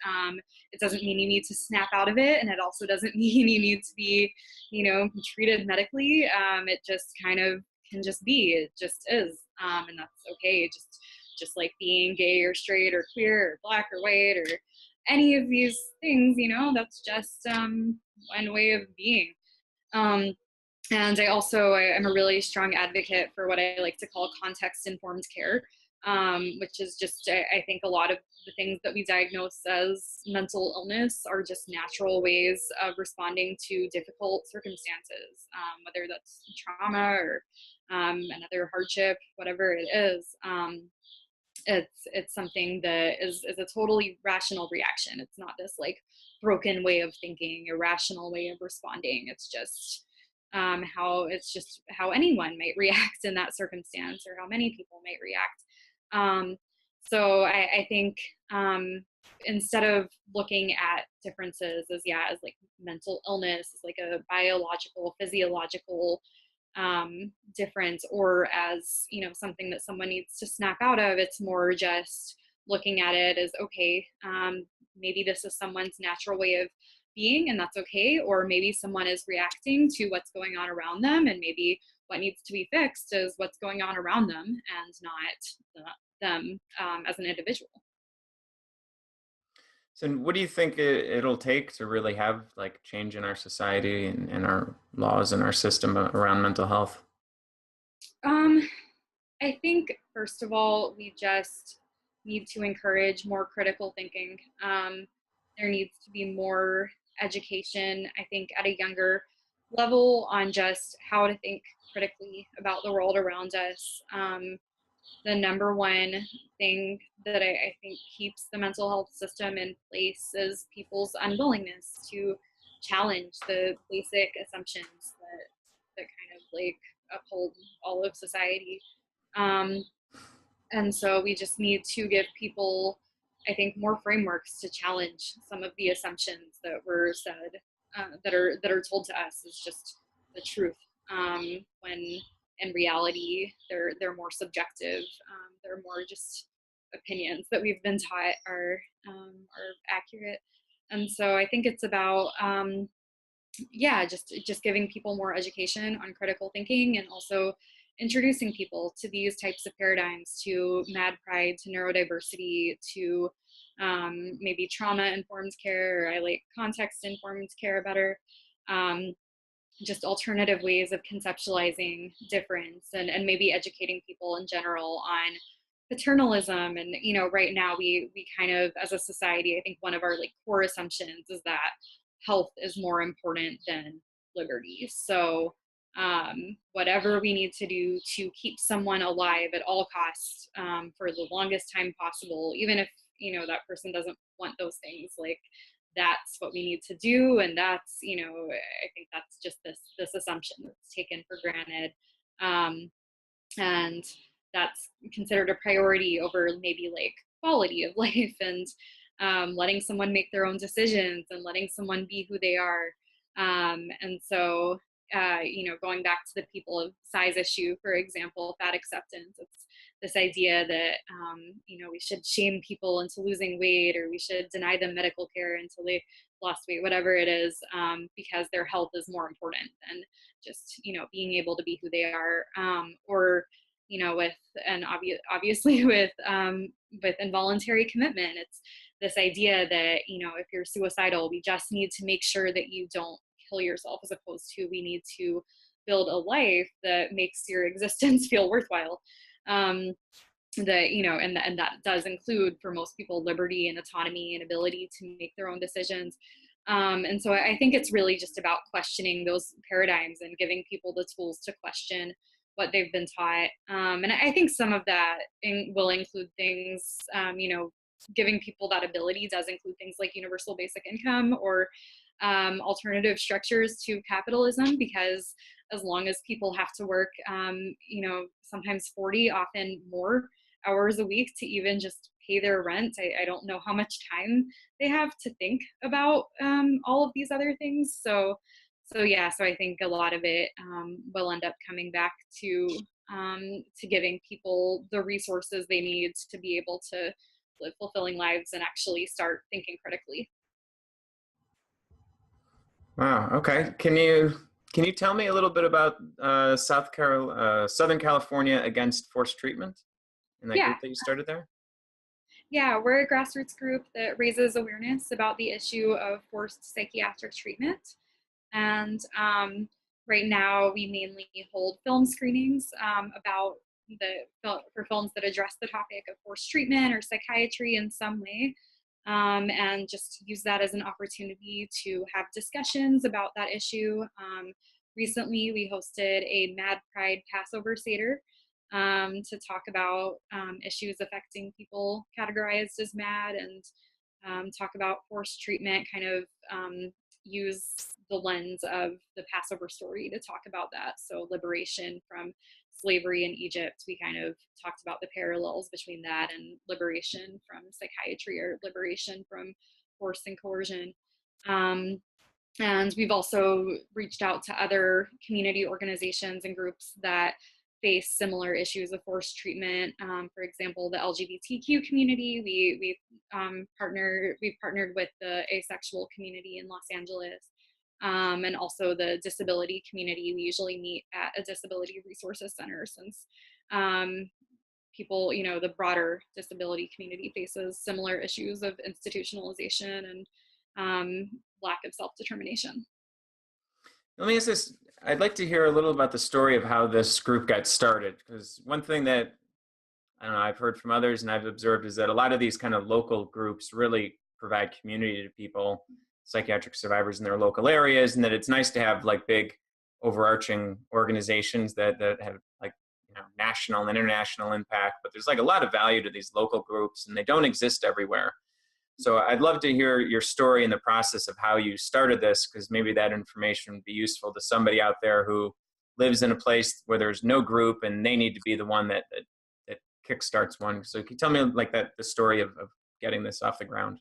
It doesn't mean you need to snap out of it. And it also doesn't mean you need to be, treated medically. It just kind of can just be, it just is. And that's okay. Just like being gay or straight or queer or black or white or any of these things, that's just one way of being. And I'm a really strong advocate for what I like to call context-informed care, which is just, I think a lot of the things that we diagnose as mental illness are just natural ways of responding to difficult circumstances, whether that's trauma or another hardship, whatever it is. It's something that is a totally rational reaction. It's not this like broken way of thinking, irrational way of responding. It's just how anyone might react in that circumstance, or how many people might react. So I think instead of looking at differences as like mental illness, as like a biological, physiological difference, or as something that someone needs to snap out of, it's more just looking at it as, okay, maybe this is someone's natural way of being, and that's okay. Or maybe someone is reacting to what's going on around them, and maybe what needs to be fixed is what's going on around them and not them as an individual. So what do you think it'll take to really have like change in our society and our laws and our system around mental health? Um, I think, first of all, we just need to encourage more critical thinking. There needs to be more education, I think, at a younger level on just how to think critically about the world around us. The number one thing that I think keeps the mental health system in place is people's unwillingness to challenge the basic assumptions that kind of like uphold all of society. Um, and so we just need to give people, I think, more frameworks to challenge some of the assumptions that were said, that are told to us is just the truth. When in reality, they're more subjective. They're more just opinions that we've been taught are accurate. And so I think it's about yeah, just giving people more education on critical thinking, and also introducing people to these types of paradigms, to mad pride, to neurodiversity, to maybe trauma-informed care, or I like context-informed care better. Um, just alternative ways of conceptualizing difference, and maybe educating people in general on paternalism. And right now we kind of, as a society, I think one of our like core assumptions is that health is more important than liberty. So whatever we need to do to keep someone alive at all costs, for the longest time possible, even if that person doesn't want those things, like that's what we need to do. And that's, I think that's just this assumption that's taken for granted. And that's considered a priority over maybe like quality of life, and letting someone make their own decisions, and letting someone be who they are. And so going back to the people of size issue, for example, fat acceptance, it's this idea that we should shame people into losing weight, or we should deny them medical care until they lost weight, whatever it is, because their health is more important than just being able to be who they are. Or with, and obviously with involuntary commitment, it's this idea that if you're suicidal, we just need to make sure that you don't kill yourself, as opposed to we need to build a life that makes your existence feel worthwhile. That and that does include, for most people, liberty and autonomy and ability to make their own decisions. And so I think it's really just about questioning those paradigms and giving people the tools to question what they've been taught. And I think some of that will include things, giving people that ability does include things like universal basic income, or alternative structures to capitalism, because as long as people have to work, sometimes 40, often more hours a week to even just pay their rent, I don't know how much time they have to think about all of these other things. So I think a lot of it will end up coming back to giving people the resources they need to be able to live fulfilling lives and actually start thinking critically. Wow. Okay. Can you tell me a little bit about Southern California Against Forced Treatment, and that Yeah. group that you started there? Yeah, we're a grassroots group that raises awareness about the issue of forced psychiatric treatment. And right now, we mainly hold film screenings for films that address the topic of forced treatment or psychiatry in some way, and just use that as an opportunity to have discussions about that issue. Recently, we hosted a Mad Pride Passover Seder to talk about issues affecting people categorized as mad, and talk about forced treatment, kind of use the lens of the Passover story to talk about that. So liberation from slavery in Egypt, we kind of talked about the parallels between that and liberation from psychiatry, or liberation from force and coercion. And we've also reached out to other community organizations and groups that face similar issues of forced treatment. For example, the LGBTQ community, we we've partnered with the asexual community in Los Angeles, and also the disability community. We usually meet at a disability resources center, since people, the broader disability community faces similar issues of institutionalization and lack of self-determination. Let me ask this. I'd like to hear a little about the story of how this group got started, because one thing that I don't know, I've heard from others and I've observed is that a lot of these kind of local groups really provide community to people, psychiatric survivors in their local areas, and that it's nice to have like big overarching organizations that have like, national and international impact, but there's like a lot of value to these local groups and they don't exist everywhere. So I'd love to hear your story and the process of how you started this, because maybe that information would be useful to somebody out there who lives in a place where there's no group and they need to be the one that kickstarts one. So can you tell me like the story of getting this off the ground?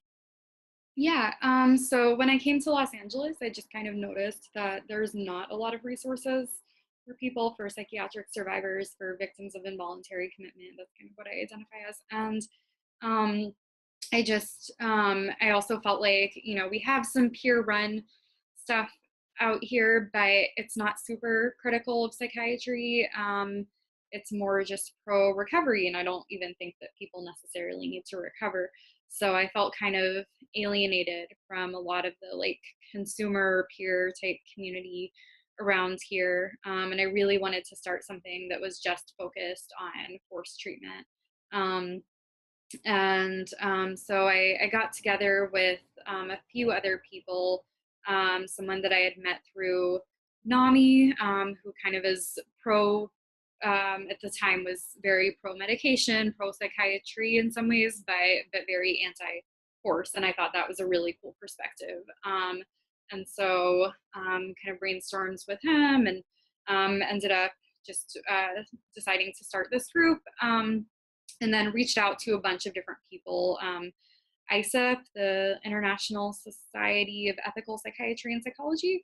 Yeah, so when I came to Los Angeles, I just kind of noticed that there's not a lot of resources for people, for psychiatric survivors, for victims of involuntary commitment. That's kind of what I identify as. And I also felt like, we have some peer run stuff out here, but it's not super critical of psychiatry. It's more just pro recovery, and I don't even think that people necessarily need to recover. So I felt kind of alienated from a lot of the like consumer peer type community around here. And I really wanted to start something that was just focused on forced treatment. So I got together with a few other people, someone that I had met through NAMI, who kind of is at the time was very pro medication, pro psychiatry in some ways, but very anti-force. And I thought that was a really cool perspective. And so kind of brainstormed with him and ended up just deciding to start this group. And then reached out to a bunch of different people. ISEP, the International Society of Ethical Psychiatry and Psychology,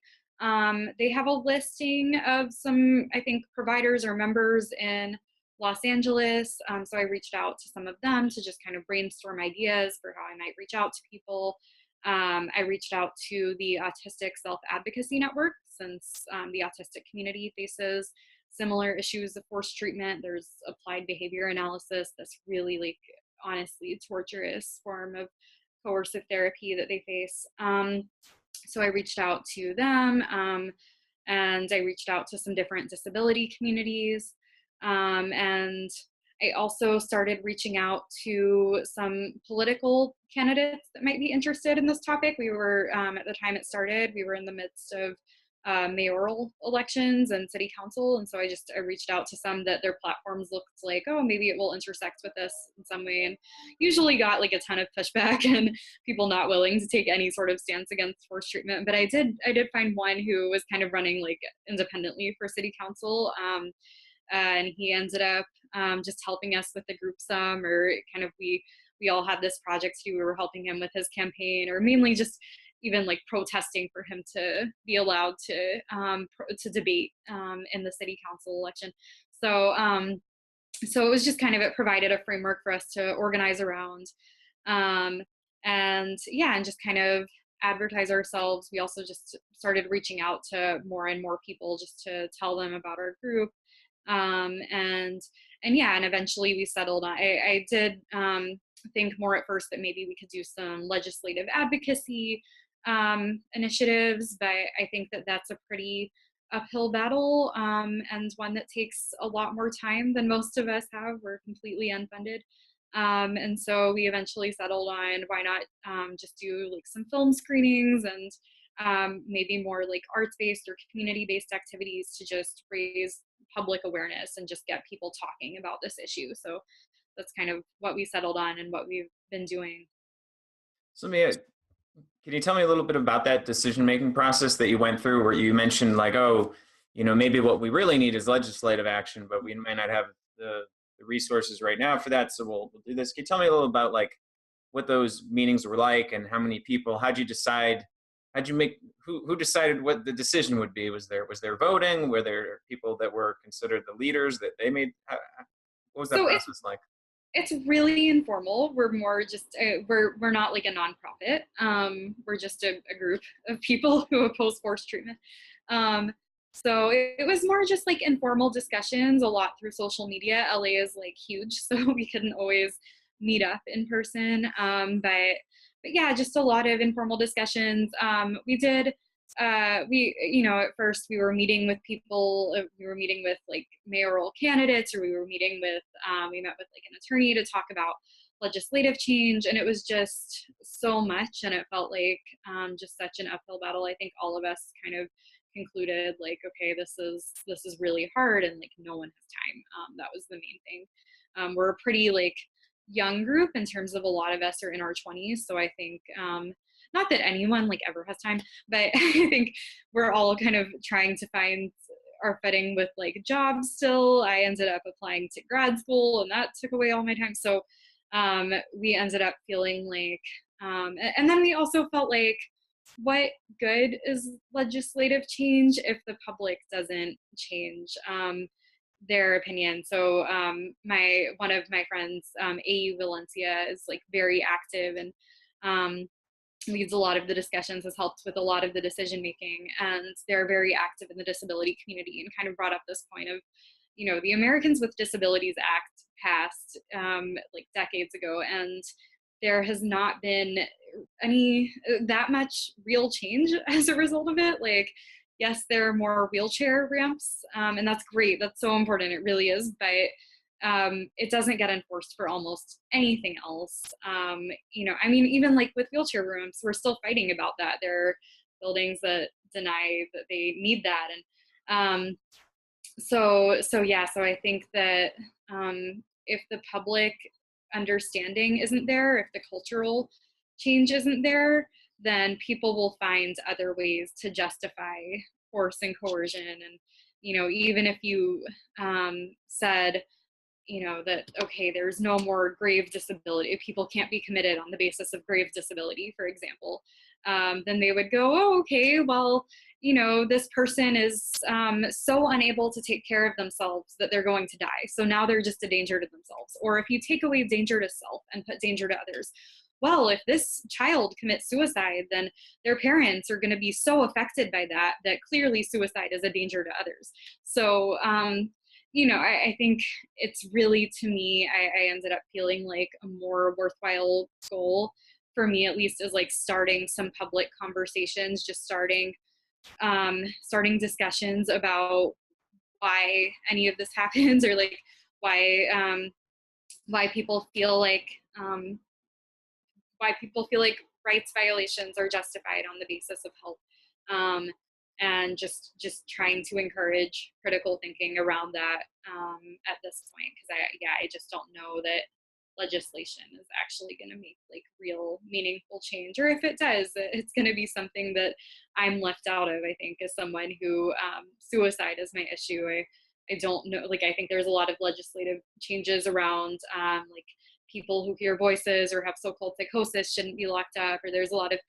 they have a listing of some, I think, providers or members in Los Angeles. So I reached out to some of them to just kind of brainstorm ideas for how I might reach out to people. I reached out to the Autistic Self-Advocacy Network, since the autistic community faces similar issues of forced treatment. There's applied behavior analysis, that's really like honestly torturous form of coercive therapy that they face. So I reached out to them, and I reached out to some different disability communities. And I also started reaching out to some political candidates that might be interested in this topic. We were, at the time it started, we were in the midst of mayoral elections and city council. And so I reached out to some that their platforms looked like, oh, maybe it will intersect with this in some way, and usually got like a ton of pushback and people not willing to take any sort of stance against forced treatment. But I did find one who was kind of running like independently for city council. And he ended up just helping us with the group some, or kind of we all had this project too. We were helping him with his campaign, or mainly just even like protesting for him to be allowed to debate in the city council election. So so it was just kind of, it provided a framework for us to organize around, and just kind of advertise ourselves. We also just started reaching out to more and more people just to tell them about our group. And eventually we settled on, I did think more at first that maybe we could do some legislative advocacy initiatives, but I think that that's a pretty uphill battle, and one that takes a lot more time than most of us have. We're completely unfunded. And so we eventually settled on why not just do like some film screenings and maybe more like arts-based or community-based activities to just raise public awareness and just get people talking about this issue. So that's kind of what we settled on and what we've been doing. So can you tell me a little bit about that decision-making process that you went through, where you mentioned like, oh, maybe what we really need is legislative action, but we might not have the resources right now for that, so we'll do this. Can you tell me a little about like what those meetings were like and how many people? How'd you make, who decided what the decision would be? Was there voting? Were there people that were considered the leaders that they made? What was that process like? It's really informal. We're more just, we're not like a nonprofit. We're just a group of people who oppose forced treatment. So it was more just like informal discussions, a lot through social media. LA is like huge, so we couldn't always meet up in person. But yeah, just a lot of informal discussions. We did, you know, at first we were meeting with people, we were meeting with like mayoral candidates, or we were meeting with, we met with like an attorney to talk about legislative change, and it was just so much, and it felt like just such an uphill battle. I think all of us kind of concluded like, okay, this is really hard, and like no one has time. That was the main thing. We're a pretty like young group in terms of a lot of us are in our 20s, so I think not that anyone like ever has time, but I think we're all kind of trying to find our footing with like jobs still. I ended up applying to grad school, and that took away all my time. So we ended up feeling like, and then we also felt like, what good is legislative change if the public doesn't change their opinion? So one of my friends, AU Valencia, is like very active and leads a lot of the discussions, has helped with a lot of the decision making, and they're very active in the disability community, and kind of brought up this point of, you know, the Americans with Disabilities Act passed like decades ago, and there has not been any that much real change as a result of it. Like, yes, there are more wheelchair ramps, and that's great. That's so important. It really is. But it doesn't get enforced for almost anything else. You know, I mean, even like with wheelchair rooms, we're still fighting about that. There are buildings that deny that they need that. And so yeah, so I think that if the public understanding isn't there, if the cultural change isn't there, then people will find other ways to justify force and coercion. And, you know, even if you said, you know, that, okay, there's no more grave disability, people can't be committed on the basis of grave disability, for example, then they would go, oh, okay, well, you know, this person is so unable to take care of themselves that they're going to die. So now they're just a danger to themselves. Or if you take away danger to self and put danger to others, well, if this child commits suicide, then their parents are going to be so affected by that, that clearly suicide is a danger to others. So, you know, I think it's really, to me, I ended up feeling like a more worthwhile goal for me, at least, is like starting some public conversations, just starting discussions about why any of this happens, or like why people feel like rights violations are justified on the basis of health, and just trying to encourage critical thinking around that at this point, because I just don't know that legislation is actually going to make like real meaningful change, or if it does, it's going to be something that I'm left out of. I think, as someone who suicide is my issue, I don't know, like, I think there's a lot of legislative changes around like people who hear voices or have so-called psychosis shouldn't be locked up, or there's a lot of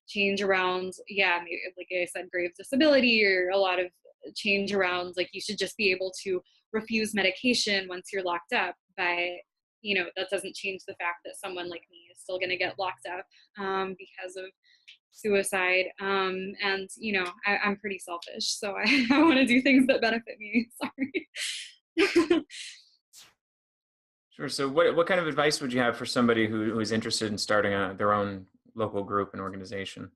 change around, yeah, maybe, like I said, grave disability, or a lot of change around like you should just be able to refuse medication once you're locked up. But you know, that doesn't change the fact that someone like me is still going to get locked up because of suicide. And you know, I'm pretty selfish, so I want to do things that benefit me. Sorry. Sure. So what kind of advice would you have for somebody who is interested in starting their own local group and organization?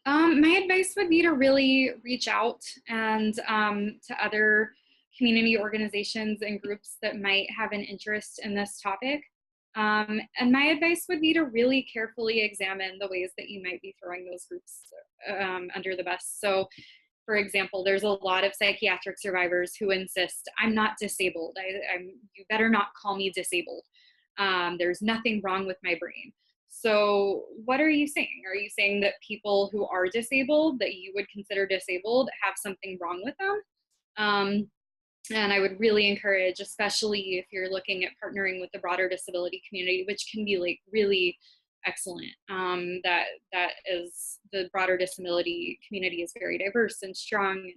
My advice would be to really reach out and to other community organizations and groups that might have an interest in this topic. And my advice would be to really carefully examine the ways that you might be throwing those groups under the bus. So, for example, there's a lot of psychiatric survivors who insist, I'm not disabled. You better not call me disabled. There's nothing wrong with my brain. So what are you saying? Are you saying that people who are disabled, that you would consider disabled, have something wrong with them? And I would really encourage, especially if you're looking at partnering with the broader disability community, which can be like really excellent, that is, the broader disability community is very diverse and strong,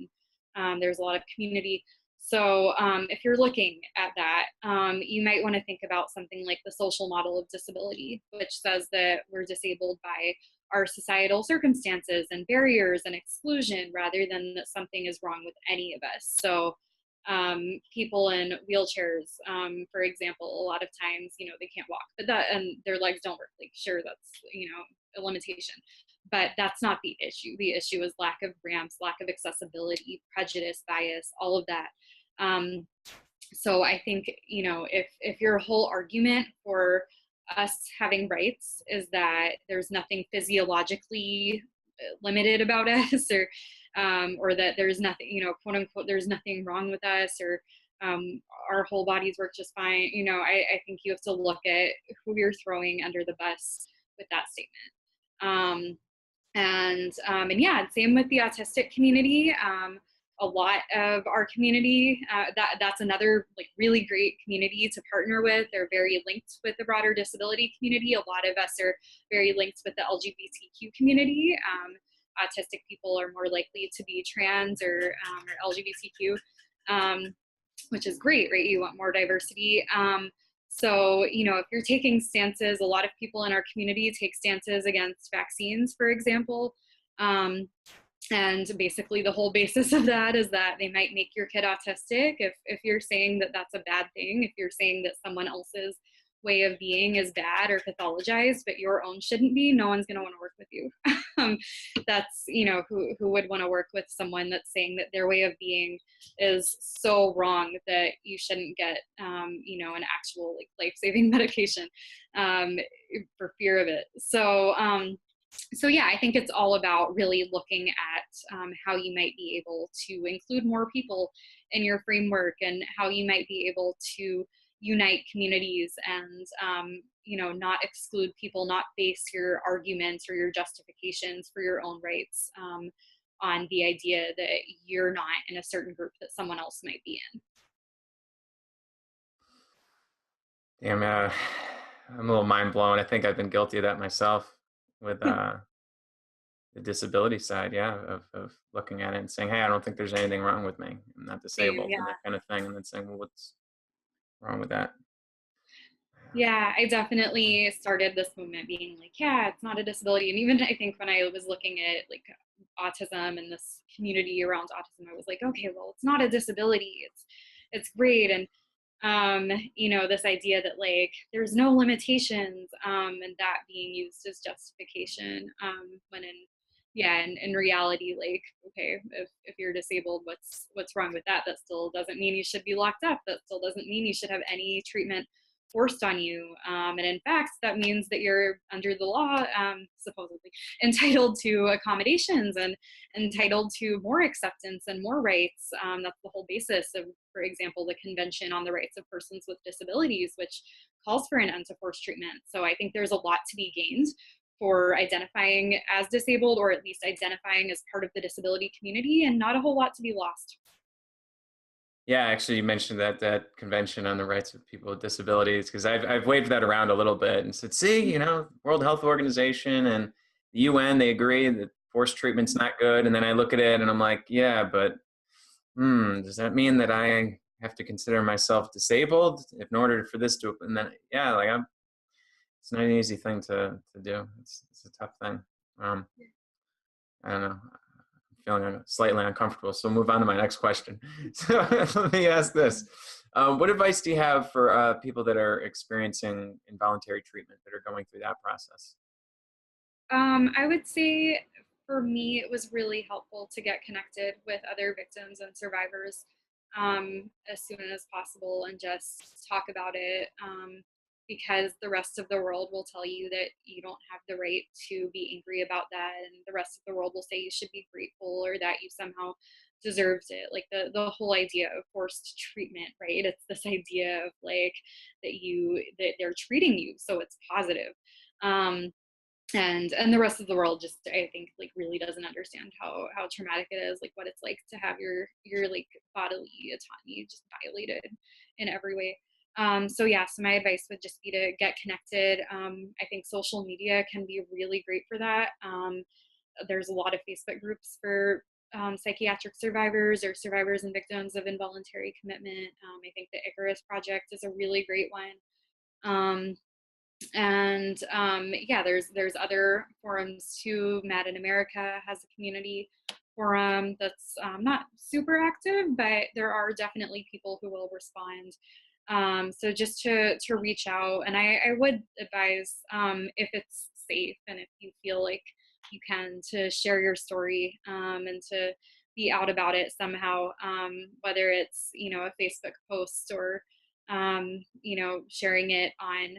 and there's a lot of community. So if you're looking at that, you might want to think about something like the social model of disability, which says that we're disabled by our societal circumstances and barriers and exclusion rather than that something is wrong with any of us. So people in wheelchairs, for example, a lot of times, they can't walk, but and their legs don't work. Like, sure, that's, a limitation, but that's not the issue. The issue is lack of ramps, lack of accessibility, prejudice, bias, all of that. So I think, if your whole argument for us having rights is that there's nothing physiologically limited about us, or that there's nothing, quote unquote, there's nothing wrong with us, or our whole bodies work just fine. I think you have to look at who you're throwing under the bus with that statement. And yeah, same with the autistic community. A lot of our community, that's another like really great community to partner with. They're very linked with the broader disability community. A lot of us are very linked with the LGBTQ community. Autistic people are more likely to be trans or LGBTQ, which is great, right? You want more diversity. So, if you're taking stances, a lot of people in our community take stances against vaccines, for example. And basically the whole basis of that is that they might make your kid autistic. If you're saying that that's a bad thing, if you're saying that someone else's way of being is bad or pathologized, but your own shouldn't be, no one's going to want to work with you. That's, who would want to work with someone that's saying that their way of being is so wrong that you shouldn't get, an actual like life-saving medication for fear of it. So yeah, I think it's all about really looking at how you might be able to include more people in your framework and how you might be able to unite communities and, not exclude people, not base your arguments or your justifications for your own rights on the idea that you're not in a certain group that someone else might be in. Damn, I'm a little mind blown. I think I've been guilty of that myself with the disability side, of looking at it and saying, hey, I don't think there's anything wrong with me. I'm not disabled, and that kind of thing. And then saying, well, what's wrong with that? Yeah, I definitely started this movement being like, yeah, it's not a disability. And even I think when I was looking at like autism and this community around autism, I was like, okay, well, it's not a disability. It's great. And this idea that like there's no limitations, and that being used as justification, when in reality, like, okay, if you're disabled, what's wrong with that? That still doesn't mean you should be locked up. That still doesn't mean you should have any treatment forced on you. And in fact, that means that you're under the law, supposedly entitled to accommodations and entitled to more acceptance and more rights. That's the whole basis of, for example, the Convention on the Rights of Persons with Disabilities, which calls for an end to forced treatment. So I think there's a lot to be gained for identifying as disabled, or at least identifying as part of the disability community, and not a whole lot to be lost. Yeah, actually, you mentioned that Convention on the Rights of People with Disabilities, because I've waved that around a little bit and said, see, World Health Organization and the UN, they agree that forced treatment's not good. And then I look at it and I'm like, yeah, but does that mean that I have to consider myself disabled in order for this to? And then it's not an easy thing to do. It's a tough thing. I don't know. Feeling slightly uncomfortable. So move on to my next question. So let me ask this. What advice do you have for people that are experiencing involuntary treatment, that are going through that process? I would say for me, it was really helpful to get connected with other victims and survivors as soon as possible and just talk about it, because the rest of the world will tell you that you don't have the right to be angry about that, and the rest of the world will say you should be grateful or that you somehow deserved it. Like the whole idea of forced treatment, right? It's this idea of like that they're treating you so it's positive. And the rest of the world just, I think, like really doesn't understand how traumatic it is, like what it's like to have your like bodily autonomy just violated in every way. So my advice would just be to get connected. I think social media can be really great for that. There's a lot of Facebook groups for psychiatric survivors or survivors and victims of involuntary commitment. I think the Icarus Project is a really great one. Yeah, there's other forums too. Mad in America has a community forum that's not super active, but there are definitely people who will respond. So just to reach out, and I would advise, if it's safe and if you feel like you can, to share your story, and to be out about it somehow, whether it's, you know, a Facebook post or, you know, sharing it on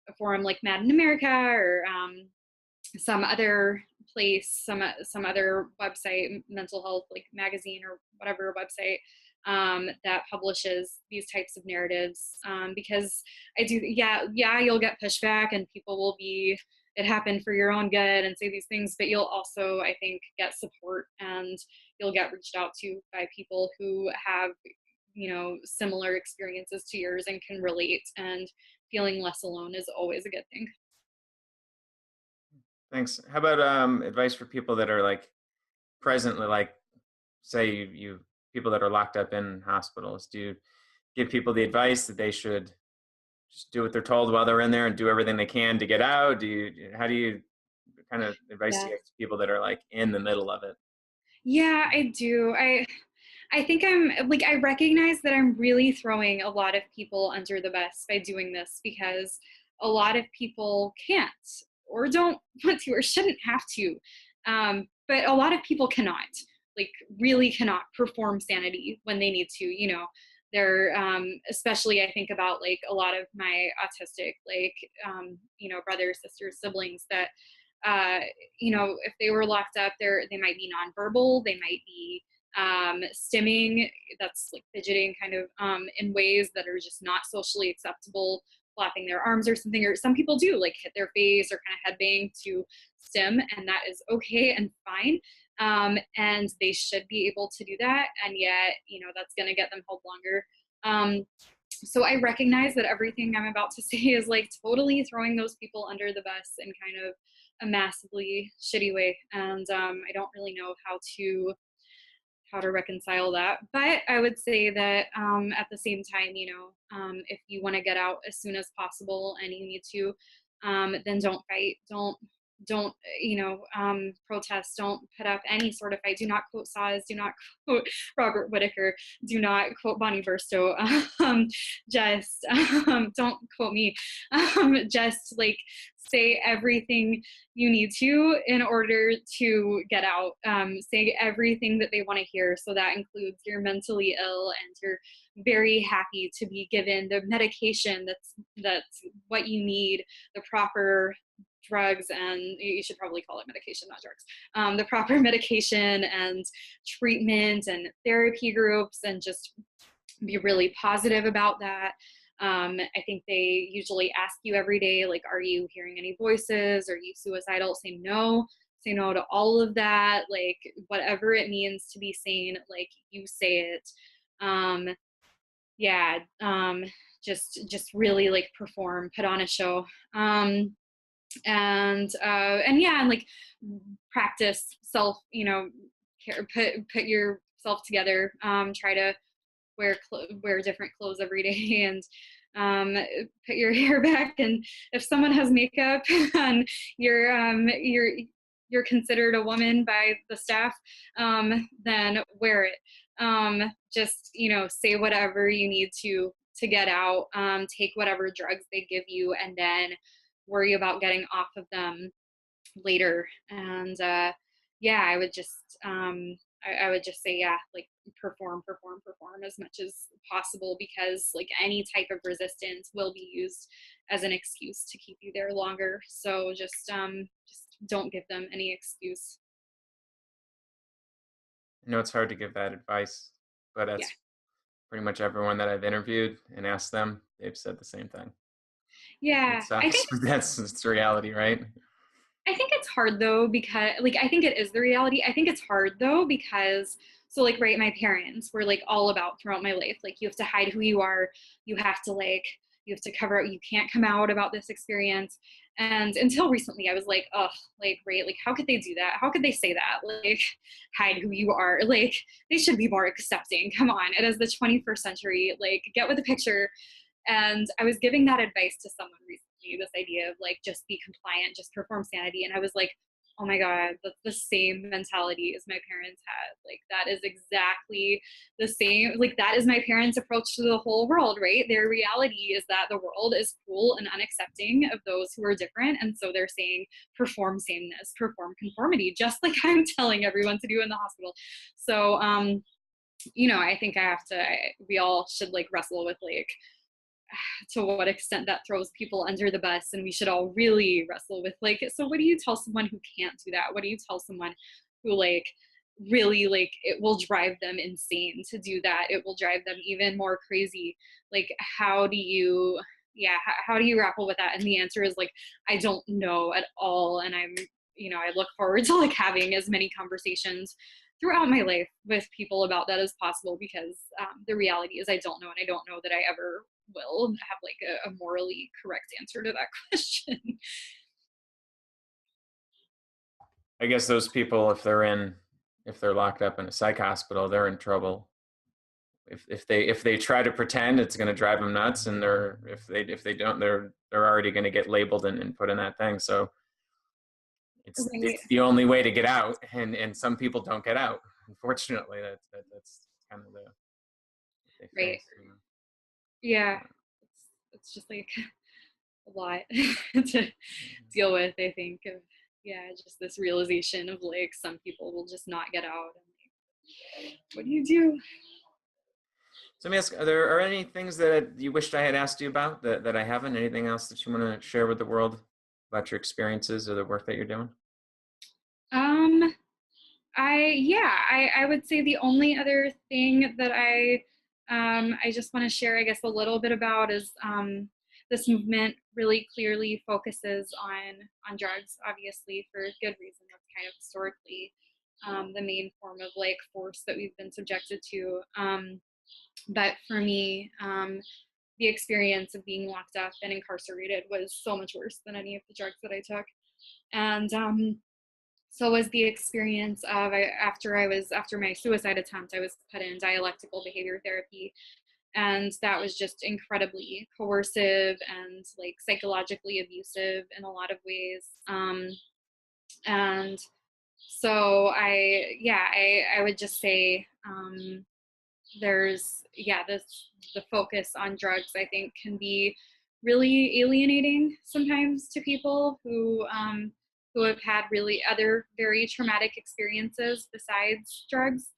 a forum like Mad in America, or some other place, some other website, mental health like magazine or whatever website, that publishes these types of narratives, because you'll get pushback and people will be, it happened for your own good, and say these things, but you'll also, I think, get support, and you'll get reached out to by people who have, you know, similar experiences to yours and can relate, and feeling less alone is always a good thing. Thanks. How about advice for people that are like presently, like say you people that are locked up in hospitals? Do you give people the advice that they should just do what they're told while they're in there and do everything they can to get out? How do you kind of advice do Yeah. you give to people that are like in the middle of it? Yeah, I do. I think I'm like, I recognize that I'm really throwing a lot of people under the bus by doing this, because a lot of people can't, or don't want to, or shouldn't have to. But a lot of people cannot, like really cannot perform sanity when they need to, you know. They're, especially I think about like a lot of my autistic, like, you know, brothers, sisters, siblings that, uh, you know, if they were locked up, they might be nonverbal, they might be, stimming, that's like fidgeting kind of, in ways that are just not socially acceptable, flapping their arms or something, or some people do like hit their face or kind of headbang to stim, and that is okay and fine. And they should be able to do that, and yet, you know, that's going to get them held longer. So I recognize that everything I'm about to say is like totally throwing those people under the bus in kind of a massively shitty way, and I don't really know how to reconcile that. But I would say that, at the same time, you know, if you want to get out as soon as possible and you need to, then don't fight. Don't, you know, protest. Don't put up any sort of fight. Do not quote Saz. Do not quote Robert Whitaker. Do not quote Bonnie Versto. Just don't quote me. Just like say everything you need to in order to get out. Say everything that they want to hear. So that includes you're mentally ill and you're very happy to be given the medication that's what you need, the proper drugs, and you should probably call it medication, not drugs, the proper medication and treatment and therapy groups, and just be really positive about that. I think they usually ask you every day, like, are you hearing any voices? Are you suicidal? Say no. Say no to all of that. Like, whatever it means to be sane, like, you say it. Yeah. Just really like perform, put on a show. And yeah, and like practice self, you know, care, put yourself together. Try to wear different clothes every day, and put your hair back. And if someone has makeup and you're considered a woman by the staff, then wear it. Just, you know, say whatever you need to get out. Take whatever drugs they give you, and then worry about getting off of them later. And yeah, I would just say, yeah, like perform as much as possible, because like any type of resistance will be used as an excuse to keep you there longer. So just don't give them any excuse. I know it's hard to give that advice, but Yeah. that's pretty much everyone that I've interviewed and asked them, they've said the same thing. It Yeah. sucks, but that's it's reality, right? I think it's hard though, because like, I think it is the reality. I think it's hard though, because so like, right, my parents were like all about throughout my life, like, you have to hide who you are. You have to cover up, you can't come out about this experience. And until recently, I was like, oh, like, right, like, how could they do that? How could they say that? Like, hide who you are. Like, they should be more accepting. Come on, it is the 21st century. Like, get with the picture. And I was giving that advice to someone recently, this idea of like, just be compliant, just perform sanity. And I was like, oh my God, that's the same mentality as my parents had. Like, that is exactly the same. Like, that is my parents' approach to the whole world, right? Their reality is that the world is cruel and unaccepting of those who are different. And so they're saying, perform sameness, perform conformity, just like I'm telling everyone to do in the hospital. So, you know, I think we all should like wrestle with like, to what extent that throws people under the bus, and we should all really wrestle with like, so what do you tell someone who can't do that? What do you tell someone who like really, like, it will drive them insane to do that? It will drive them even more crazy. Like, how do you, yeah, how do you grapple with that? And the answer is like, I don't know at all. And I'm, you know, I look forward to like having as many conversations throughout my life with people about that as possible, because the reality is I don't know, and I don't know that I ever will have like a morally correct answer to that question. I guess those people, if they're locked up in a psych hospital, they're in trouble. If they try to pretend, it's going to drive them nuts, and if they don't, they're already going to get labeled and put in that thing. So Right. it's the only way to get out, and some people don't get out. Unfortunately, that's kind of they Right. face. You know. Yeah. It's just like a lot to deal with, I think, of, yeah, just this realization of like, some people will just not get out. And like, what do you do? So let me ask: are any things that you wished I had asked you about that I haven't? Anything else that you want to share with the world about your experiences or the work that you're doing? Um, I would say the only other thing that I just want to share, I guess, a little bit about is this movement really clearly focuses on drugs, obviously for good reason. That's kind of historically the main form of like force that we've been subjected to. But for me, the experience of being locked up and incarcerated was so much worse than any of the drugs that I took. And so was the experience of, after my suicide attempt, I was put in dialectical behavior therapy, and that was just incredibly coercive and like psychologically abusive in a lot of ways. And so I would just say there's, yeah, the focus on drugs, I think, can be really alienating sometimes to people who have had really other very traumatic experiences besides drugs.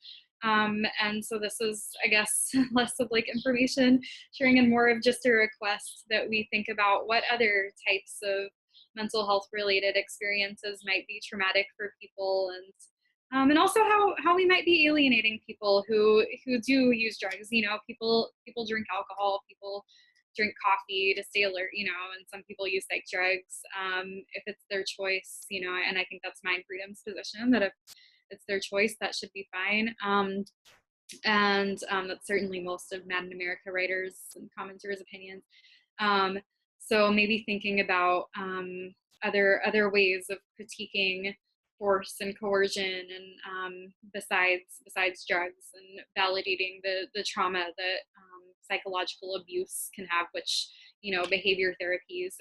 And so this is, I guess, less of like information sharing and more of just a request that we think about what other types of mental health related experiences might be traumatic for people, and also how we might be alienating people who do use drugs. You know, people drink alcohol, people drink coffee to stay alert, you know, and some people use like drugs if it's their choice, you know, and I think that's Mind Freedom's position, that if it's their choice, that should be fine. And that's certainly most of Mad in America writers and commenters' opinions. So maybe thinking about other ways of critiquing force and coercion, and besides drugs, and validating the trauma that psychological abuse can have, which, you know, behavior therapies,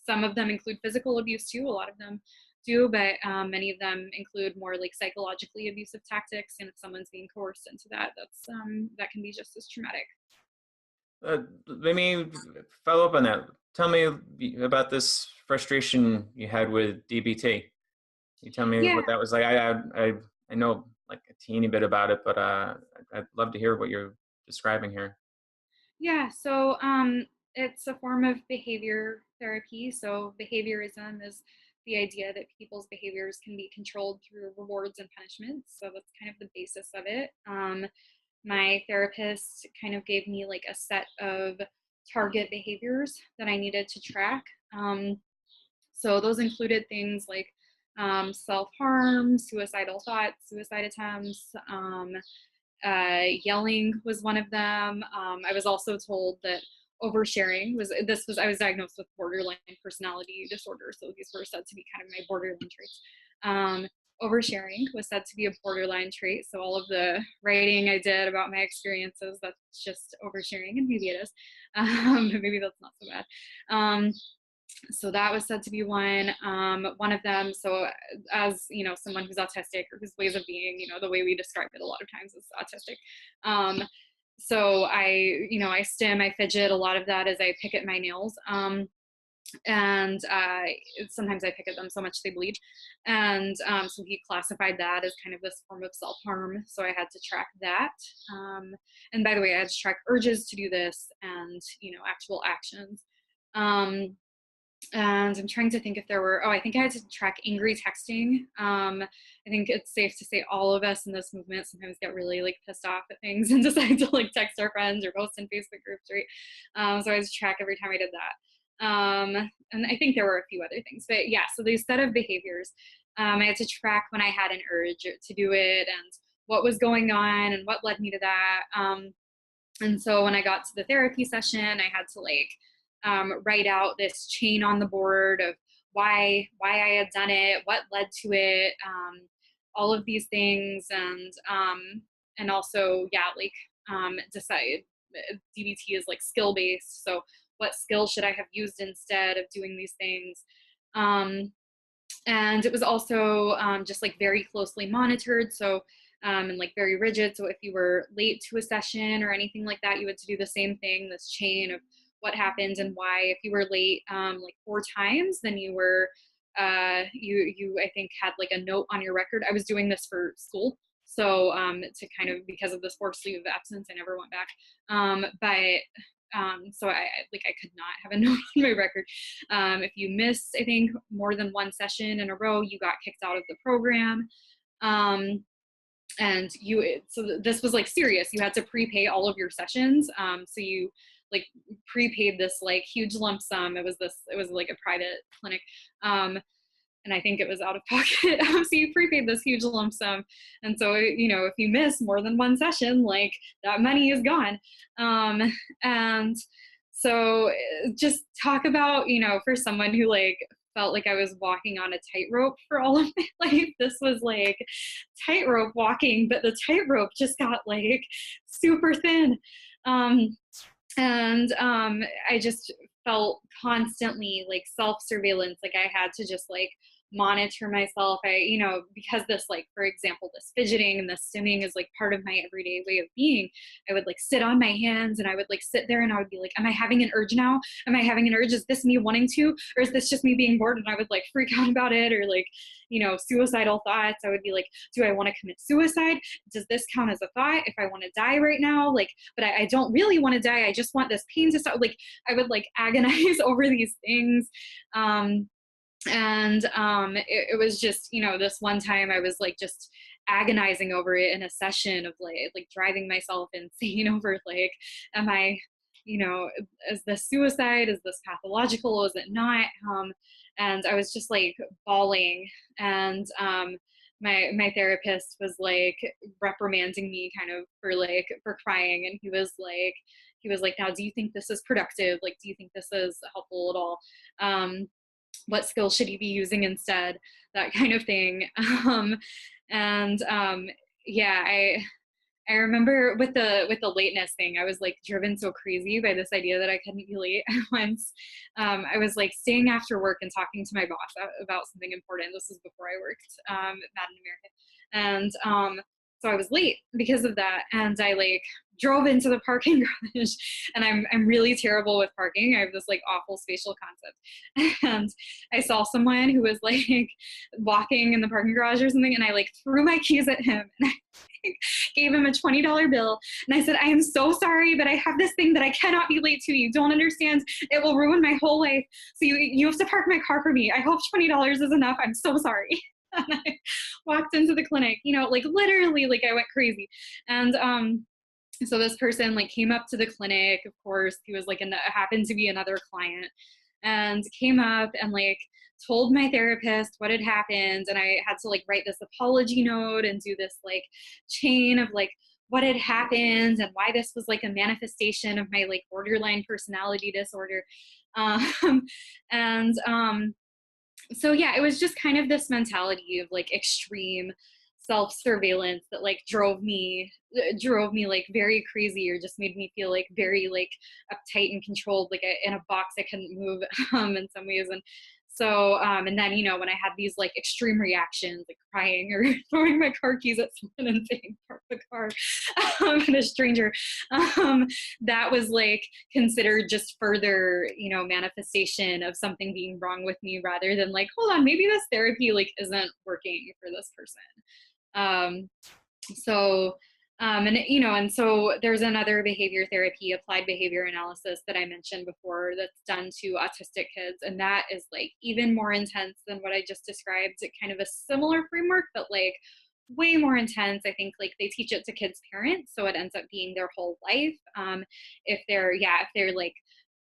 some of them include physical abuse too, a lot of them do, but many of them include more like psychologically abusive tactics, and if someone's being coerced into that, that can be just as traumatic. Let me follow up on that. Tell me about this frustration you had with DBT. You tell me Yeah, what that was like. I know like a teeny bit about it, but I'd love to hear what you're describing here. yeah. So it's a form of behavior therapy. So behaviorism is the idea that people's behaviors can be controlled through rewards and punishments. So that's kind of the basis of it. My therapist kind of gave me like a set of target behaviors that I needed to track. So those included things like self-harm, suicidal thoughts, suicide attempts, yelling was one of them. I was also told that oversharing I was diagnosed with borderline personality disorder. So these were said to be kind of my borderline traits. Oversharing was said to be a borderline trait. So all of the writing I did about my experiences, that's just oversharing, and maybe it is. Maybe that's not so bad. So that was said to be one of them. So as, you know, someone who's autistic, or whose ways of being, you know, the way we describe it a lot of times is autistic. So I stim, I fidget. A lot of that is I pick at my nails. And sometimes I pick at them so much they bleed. And so he classified that as kind of this form of self-harm. So I had to track that. And by the way, I had to track urges to do this and, you know, actual actions. And I'm trying to think if there were, I think I had to track angry texting. I think it's safe to say all of us in this movement sometimes get really like pissed off at things and decide to like text our friends or post in Facebook groups, right? So I had to track every time I did that. And I think there were a few other things, but yeah, so these set of behaviors, I had to track when I had an urge to do it and what was going on and what led me to that. And so when I got to the therapy session, I had to write out this chain on the board of why I had done it, what led to it, all of these things, and also decide. DBT is like skill based, so what skill should I have used instead of doing these things? And it was also just like very closely monitored, so and like very rigid. So if you were late to a session or anything like that, you had to do the same thing, this chain of what happened and why. If you were late like 4 times, then you were you I think had like a note on your record. I was doing this for school, so to kind of, because of this forced leave of absence, I never went back. So I could not have a note on my record. If you miss, I think, more than 1 session in a row, you got kicked out of the program. And so this was like serious. You had to prepay all of your sessions. So you like prepaid this like huge lump sum. It was like a private clinic. And I think it was out of pocket. So you prepaid this huge lump sum. And so, you know, if you miss more than 1 session, like that money is gone. And so just talk about, you know, for someone who like felt like I was walking on a tightrope for all of my life, this was like tightrope walking, but the tightrope just got like super thin. I just felt constantly like self-surveillance, like I had to just like monitor myself. Because this, like, for example, this fidgeting and this stimming is like part of my everyday way of being, I would like sit on my hands and I would like sit there and I would be like, am I having an urge now? Am I having an urge? Is this me wanting to, or is this just me being bored? And I would like freak out about it, or like, you know, suicidal thoughts. I would be like, do I want to commit suicide? Does this count as a thought? If I want to die right now, like, but I don't really want to die. I just want this pain to stop. Like, I would like agonize over these things. It was just, you know, this one time I was like just agonizing over it in a session of like driving myself insane over like, am I, you know, is this suicide? Is this pathological? Is it not? And I was just like bawling, and my therapist was like reprimanding me kind of for crying, and he was like, now, do you think this is productive? Like, do you think this is helpful at all? What skills should he be using instead? That kind of thing. I remember with the lateness thing, I was like driven so crazy by this idea that I couldn't be late. Once I was like staying after work and talking to my boss about something important. This was before I worked at Madden American, and so I was late because of that, and I like drove into the parking garage, and I'm really terrible with parking. I have this like awful spatial concept, and I saw someone who was like walking in the parking garage or something, and I like threw my keys at him, and I gave him a $20 bill, and I said, I am so sorry, but I have this thing that I cannot be late to. You don't understand. It will ruin my whole life. So you have to park my car for me. I hope $20 is enough. I'm so sorry. And I walked into the clinic, you know, like literally, like I went crazy. And so this person like came up to the clinic. Of course, he was like happened to be another client, and came up and like told my therapist what had happened. And I had to like write this apology note and do this like chain of like what had happened and why this was like a manifestation of my like borderline personality disorder. Um, and so yeah, it was just kind of this mentality of like extreme self-surveillance that like drove me like very crazy, or just made me feel like very like uptight and controlled, like in a box I couldn't move in some ways. And so and then, you know, when I had these like extreme reactions, like crying or throwing my car keys at someone and saying park the car and a stranger, um, that was like considered just further, you know, manifestation of something being wrong with me, rather than like, hold on, maybe this therapy like isn't working for this person. Um, so and you know, and so there's another behavior therapy, applied behavior analysis, that I mentioned before, that's done to autistic kids, and that is like even more intense than what I just described. It kind of a similar framework, but like way more intense. I think like they teach it to kids' parents, so it ends up being their whole life. If they're like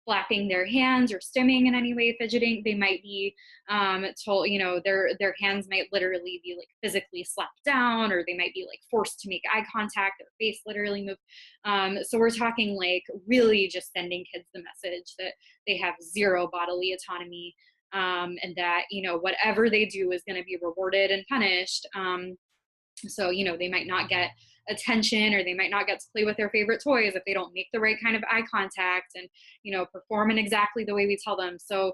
flapping their hands or stimming in any way, fidgeting, they might be told, you know, their hands might literally be like physically slapped down, or they might be like forced to make eye contact, their face literally move. So we're talking like really just sending kids the message that they have zero bodily autonomy, and that, you know, whatever they do is going to be rewarded and punished. So, you know, they might not get attention, or they might not get to play with their favorite toys if they don't make the right kind of eye contact and, you know, perform in exactly the way we tell them. So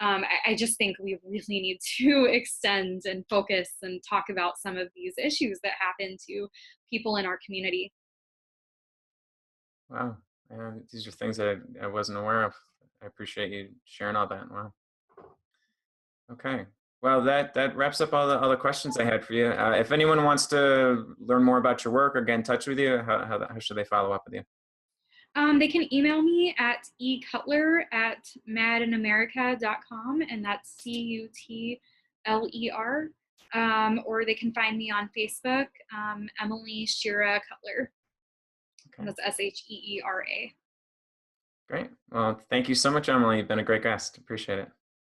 I just think we really need to extend and focus and talk about some of these issues that happen to people in our community. Wow. These are things that I wasn't aware of. I appreciate you sharing all that. Wow. Okay. Well, that wraps up all the questions I had for you. If anyone wants to learn more about your work or get in touch with you, how should they follow up with you? They can email me at ecutler@madinamerica.com, and that's CUTLER. Or they can find me on Facebook, Emily Shira Cutler. Okay. That's SHEERA. Great. Well, thank you so much, Emily. You've been a great guest. Appreciate it.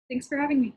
Thanks for having me.